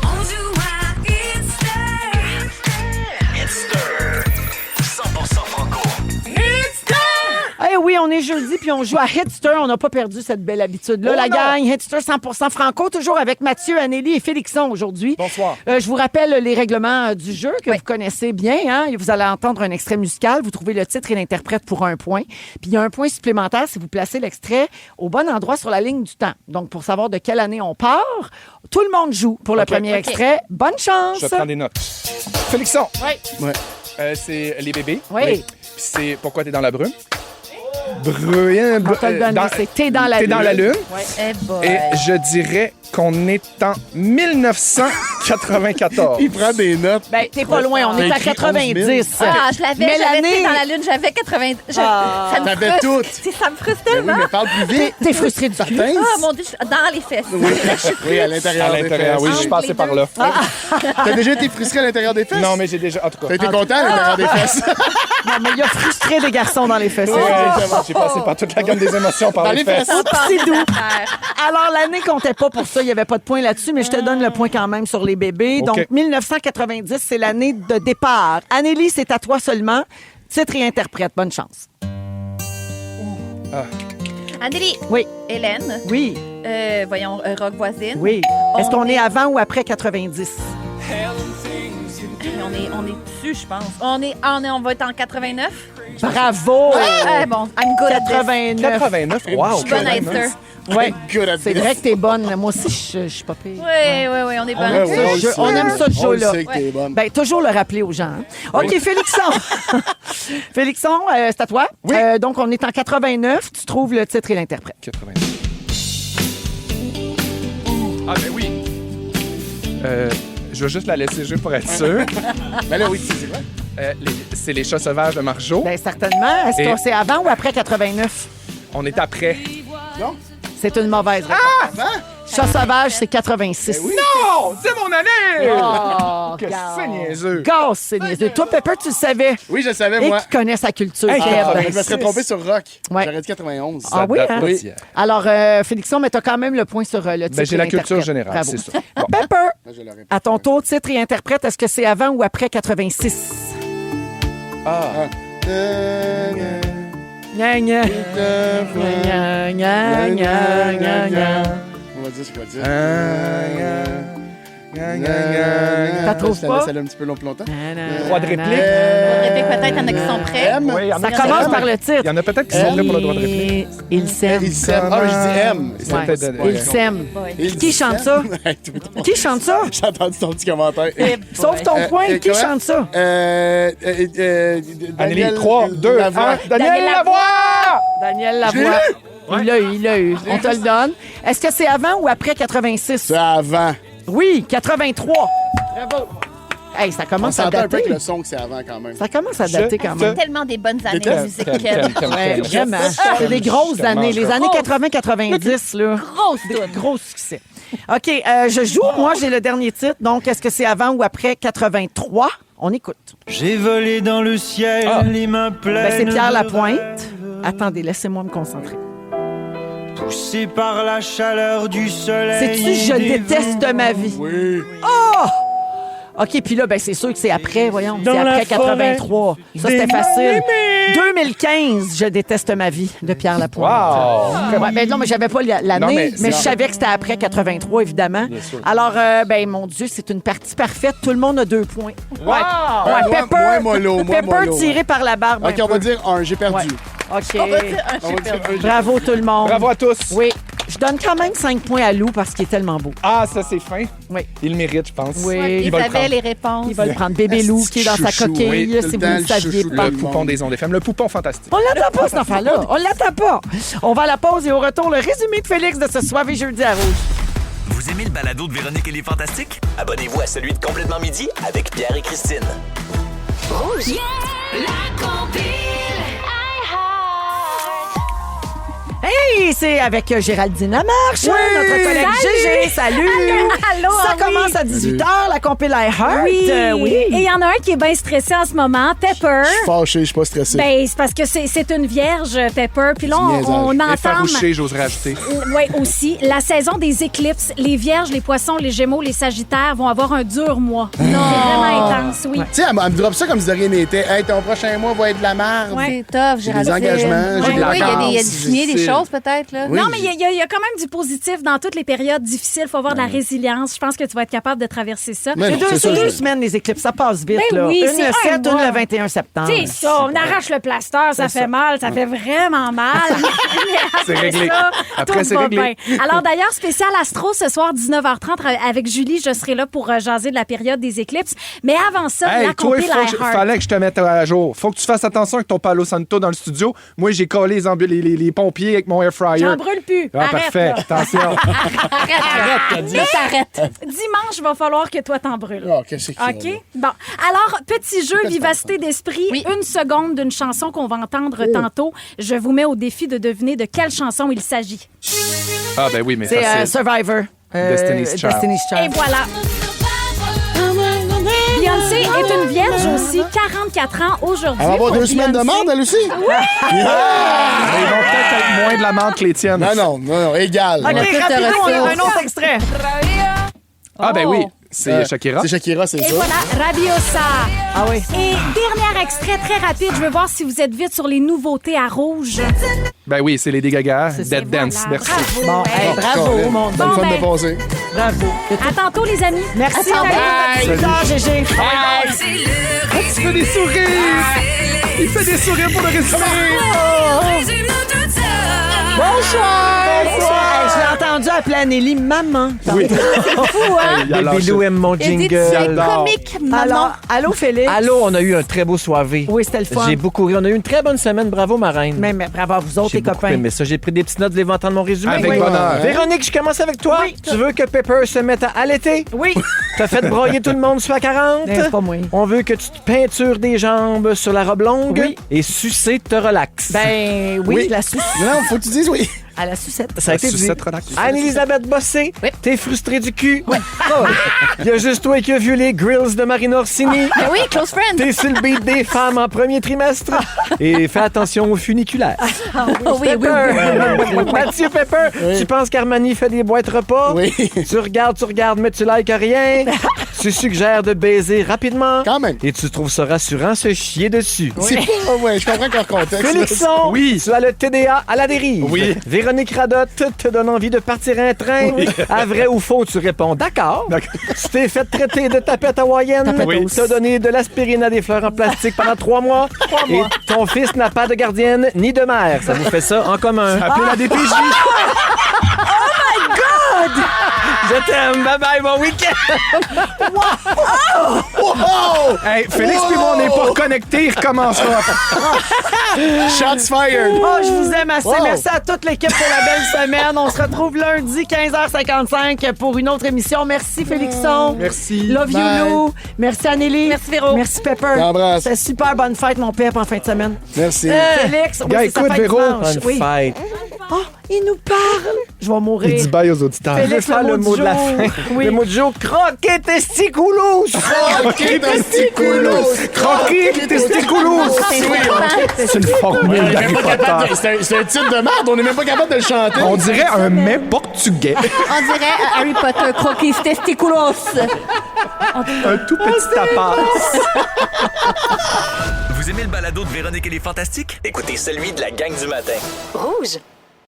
On joue à Hitster. Hitster. 100% franco. Hey, Ben oui, on est jeudi, puis on joue à Hitster. On n'a pas perdu cette belle habitude-là. La gang, Hitster 100% franco, toujours avec Mathieu, Anélie et Félixon aujourd'hui. Bonsoir. Je vous rappelle les règlements du jeu que vous connaissez bien. Hein? Vous allez entendre un extrait musical. Vous trouvez le titre et l'interprète pour 1 point. Puis il y a un point supplémentaire si vous placez l'extrait au bon endroit sur la ligne du temps. Donc, pour savoir de quelle année on part, tout le monde joue pour le premier extrait. Bonne chance! Je prends des notes. Félixon. Oui. Ouais. C'est les bébés. Oui. Puis c'est Pourquoi t'es dans la brume. Bruyant. On te le donne, c'est T'es dans la lune. T'es dans la lune. Ouais. Et je dirais qu'on est en 1994. Il prend des notes. Ben, t'es pas loin. On est à 90. Ah, je l'avais. Mais J'avais l'année- été dans la lune. J'avais 80. Ça me T'avais frustre. tout. Ça me frustre Oui, tellement. mais parle plus vite. T'es frustré du cul. Certain. Ah, mon Dieu, dans les fesses. Oui, à l'intérieur. À l'intérieur, oui, je suis passé par là. T'as déjà été frustré à l'intérieur des fesses? Non, mais j'ai déjà. En tout cas. T'as été content à l'intérieur des fesses? Non, mais il y a frustré des garçons dans les fesses. J'ai passé par toute la gamme des émotions par Dans les les fesses. fesses. C'est doux. Alors, l'année comptait pas pour ça. Il n'y avait pas de point là-dessus, mais je te donne le point quand même sur les bébés. OK. Donc, 1990, c'est l'année de départ. Anélie, c'est à toi seulement. Titre et interprète. Bonne chance. Anélie. Oui. Hélène. Oui. Voyons, Rock Voisine. Oui. Est-ce qu'on est avant ou après 90? On est dessus, je pense. On va être en 89. Bravo! Bon, I'm good at this. 89. 89, wow. Je suis bonne à être sûr. Ouais. Good at C'est this. vrai que t'es bonne. Moi aussi, je suis pas pire. Oui, on est bonne. Ouais, ouais, On aime ça, ce On le jeu-là. sait que t'es bonne. Ben, toujours le rappeler aux gens. hein. OK, Félixon. Félixon, c'est à toi. Oui. Donc, on est en 89. Tu trouves le titre et l'interprète. 89. Ah, ben oui. Je vais juste la laisser jouer pour être sûr. Ben là, oui, c'est quoi? C'est les chats sauvages de Marjo. Bien, certainement. Est-ce Et- que c'est avant ou après 89? On est après. Non? C'est une mauvaise réponse. Avant? Chat sauvage, c'est 86. Non! C'est mon année! Oh, Que regarde. c'est niaiseux. Gosse, c'est niaiseux. Toi, Pepper, tu le savais. Oui, je le savais, Et moi. qui connaît sa culture. Hey, Fred. Je me serais trompé sur Rock. Ouais. J'aurais dit 91. Ah oui, date hein? pas Oui. d'hier. Alors, Félixon, mais tu as quand même le point sur le titre. Ben, j'ai et la culture l'interprète. générale, Bravo. c'est ça. Bon. Pepper, Moi, je l'aurais pas. à ton tour, titre et interprète, est-ce que c'est avant ou après 86? Ah. Gna, gna. Gna, gna, gna, gna, gna. On va dire ce qu'on va dire. T'as trouvé Je te pas? laisse aller un petit peu longtemps. Droit de réplique. Répète peut-être, il y en a qui sont prêts. M. Oui, il y en a Ça qui commence sont- par le titre. Il y en a peut-être qui sont prêts pour le droit de réplique. Il s'aime. Il s'aime. Ah, mais je dis M. C'est Ouais. peut-être- Il s'aime. Il Qui chante ça? Hey, tout le monde. Qui chante ça? J'ai entendu ton petit commentaire. Sauf ton point, qui comment? chante ça? Anélie, 3, 2, 1. Lavoie. Daniel Lavoie! Daniel Lavoie. Il l'a eu. On te le donne. Est-ce que c'est avant ou après 86? C'est avant. Oui, 83. Bravo. Hey, ça On commence à s'entend un peu dater. avec le son que c'est avant quand même. Ça commence à dater quand même. Tellement des bonnes années T'étais- musiques. Ouais, vraiment. C'est des grosses Je années. mange Les années 80-90, là. Grosse Des doute. gros succès. OK, je joue. Moi, j'ai le dernier titre. Donc, est-ce que c'est avant ou après 83? On écoute. J'ai volé dans le ciel, les mains pleines. Ben, c'est Pierre de Lapointe. rêves, Attendez, laissez-moi me concentrer. poussé par la chaleur du soleil. Sais-tu, je et des déteste vents. ma vie. Oui. Oh! OK, puis là, ben, c'est sûr que c'est après, voyons. Dans C'est après la 83. Ça, c'était des facile. mémés. 2015, je déteste ma vie, de Pierre Lapointe. Wow! Ouais, ben non, mais j'avais pas Non, l'année, mais mais je c'est- savais que c'était après 83, évidemment. Bien sûr. Alors, ben, mon Dieu, c'est une partie parfaite. Tout le monde a 2 points. Ouais, Moi, Pepper, moi, mollo, moi, Pepper mollo. tiré par la barbe. OK, un on va peu. dire 1. J'ai perdu. Ouais. OK. On va dire un. Bravo tout le monde. Bravo à tous. Oui. Je donne quand même 5 points à Lou parce qu'il est tellement beau. Ah, ça, c'est fin. Oui. Il le mérite, je pense. Oui. Ouais, Il va le Isabelle, prendre. les réponses. Il va le prendre. Bébé Lou qui est dans sa Chouchou, coquille, oui, tout si le vous ne le temps, le saviez chouchou pas. Le poupon des ondes FM, le poupon fantastique. On l'attend pas, cette affaire-là. On l'attend pas. On va à la pause et au retour, le résumé de Félix de ce soir et jeudi à Rouge. Vous aimez le balado de Véronique et les Fantastiques? Abonnez-vous à celui de Complètement Midi avec Pierre et Christine. Rouge. La compile. Hey, commencer avec Géraldine Lamarche, notre collègue Gégé. Salut! Allô, Ça commence à 18h, la compil iHeart. Oui. Oui. Et il y en a un qui est bien stressé en ce moment, Pepper. Je suis fâché, je suis pas stressé. Ben, c'est parce que c'est une vierge, Pepper. Puis là, on entame... Effarouché, j'oserais ajouter. Oui, aussi. La saison des éclipses. Les vierges, les poissons, les gémeaux, les sagittaires vont avoir un dur mois. C'est vraiment intense, oui. Tu sais, elle me drop ça comme si de rien n'était. Hey, ton prochain mois va être de la merde. C'est tough, J'ai Géraldine. des engagements, j'ai de la Oui, il y a du c'est signer des difficile. choses, peut-être. Là. Oui. Non, mais il y a quand même du positif dans toutes les périodes difficiles. Il faut avoir de la résilience. Je pense que tu vas être capable de traverser ça. Mais non, C'est c'est deux ça. semaines, les éclipses. Ça passe vite, Ben là. oui, une c'est le un 7, une mois. le 21 septembre. Tu sais, ça, on arrache le plaster, ça fait mal, ça fait vraiment mal. Mais après C'est réglé. ça, Après, tout c'est va réglé. bien. Alors d'ailleurs, spécial Astro ce soir, 19h30, avec Julie, je serai là pour jaser de la période des éclipses. Mais avant ça, la Hey, toi, compil iHeart. fallait que je te mette à jour. Faut que tu fasses attention avec ton Palo Santo dans le studio. Moi, j'ai collé les pompiers avec mon air fryer. J'en brûle plus. Ah, Arrête, parfait. là. Attention. Arrête. Là, t'arrêtes. Dimanche, il va falloir que toi t'en brûles. Oh, qu'est-ce qu'il y a, OK? là? Bon. Alors, petit jeu, vivacité d'esprit. Une seconde d'une chanson qu'on va entendre tantôt. Je vous mets au défi de deviner de quelle chanson il s'agit. Ah, ben oui, mais C'est facile. Survivor. Destiny's Child. Destiny's Et Child. voilà. Beyoncé est une vierge aussi, 44 ans aujourd'hui. Elle va avoir Pour 2 semaines de Beyoncé. merde, elle aussi? Ils vont peut-être être moins de la menthe que les tiennes. Non, égal. OK, rapido, on a un autre extrait. Ah, ben oui. C'est Shakira. C'est Shakira, c'est Et ça. voilà, Rabiosa. Ah oui. Et dernier extrait très rapide, je veux voir si vous êtes vite sur les nouveautés à rouge. Ben oui, c'est Lady Gaga. C'est ça. Dead Dance. Voilà, Merci. bravo. Bon, hey, bravo, mon C'est le fun Bon, de ben- passer. Bravo. À tantôt, les amis. Merci. À tantôt. Bye. Gégé. Il fait des sourires. Il fait des sourires pour le résumé. Bonsoir. Hey, je l'ai entendu appeler Anneli maman. Oui. Fou, hein? Il a lâché. Bilou aime mon Et dis, tu jingle. es comique, maman. Alors, allô, Félix? Allô, on a eu un très beau soirée. Oui, c'était le fun. J'ai beaucoup ri. On a eu une très bonne semaine. Bravo, ma reine. Mais bravo à vous autres, J'ai les beaucoup copains. aimé ça. J'ai pris des petites notes. Voulez-vous entendre mon résumé? Avec Oui. bonheur. Véronique, je commence avec toi. Oui. Tu veux que Pepper se mette à allaiter? Oui. T'as fait broyer tout le monde sur la 40? C'est pas moi. On veut que tu te peintures des jambes sur la robe longue Oui. et sucer te relaxe. Ben oui, la sucette. Non, faut que tu dises oui. À la sucette. Ça a été dit. Sucette relax. Anne-Elisabeth Bossé, t'es frustrée du cul. Oui. Il y a juste toi qui as vu les grills de Marine Orsini. Ben oui, close friend. T'es sur le beat des femmes en premier trimestre. Et fais attention aux funiculaires. Oui, Pepper. Mathieu Pepper, tu penses qu'Armani fait des boîtes repas? Oui. Tu regardes, mais tu likes rien. Tu suggères de baiser rapidement. Quand même. Et tu trouves ça rassurant se chier dessus. C'est pas... Ouais, je comprends leur contexte. Félixon, Oui. tu as le TDA à la dérive. Oui. Véronique Radotte te donne envie de partir un train. À vrai ou faux, tu réponds d'accord. Tu t'es fait traiter de tapette hawaïenne. Oui. T'as donné de l'aspirine à des fleurs en plastique pendant 3 mois. Et ton fils n'a pas de gardienne ni de mère. Ça vous fait ça en commun. Appelez la DPJ. Je t'aime. Bye bye, bon week-end. Wow! Hey, Félix puis moi, on n'est pas reconnectés. Il recommencera. Shots fired! Oh, je vous aime assez. Wow. Merci à toute l'équipe pour la belle semaine. On se retrouve lundi, 15h55 pour une autre émission. Merci, Félixon. Merci. Love you, Bye. Lou. Merci, Anneli. Merci, Véro. Merci, Pepper. T'embrasse. C'est super bonne fête, mon Pep, en fin de semaine. Merci. Félix, oui, Gars, c'est sa écoute, fête Véro. dimanche. Bonne Oui. fête. Oh, il nous parle. Je vais mourir. Il dit bye aux auditeurs. Je vais Félix, faire le mot de la fin. Oui. Le mot du jour, croquer testiculous. Croquer testiculous! Croquer testiculous. C'est une formule d'Harry Potter. C'est un titre de merde, on n'est même pas capable de le chanter. On dirait un mets portugais. On dirait Harry Potter, croquis testiculos. Un tout petit tapas. Vous aimez le balado de Véronique et les Fantastiques? Écoutez celui de la gang du matin. Rouge.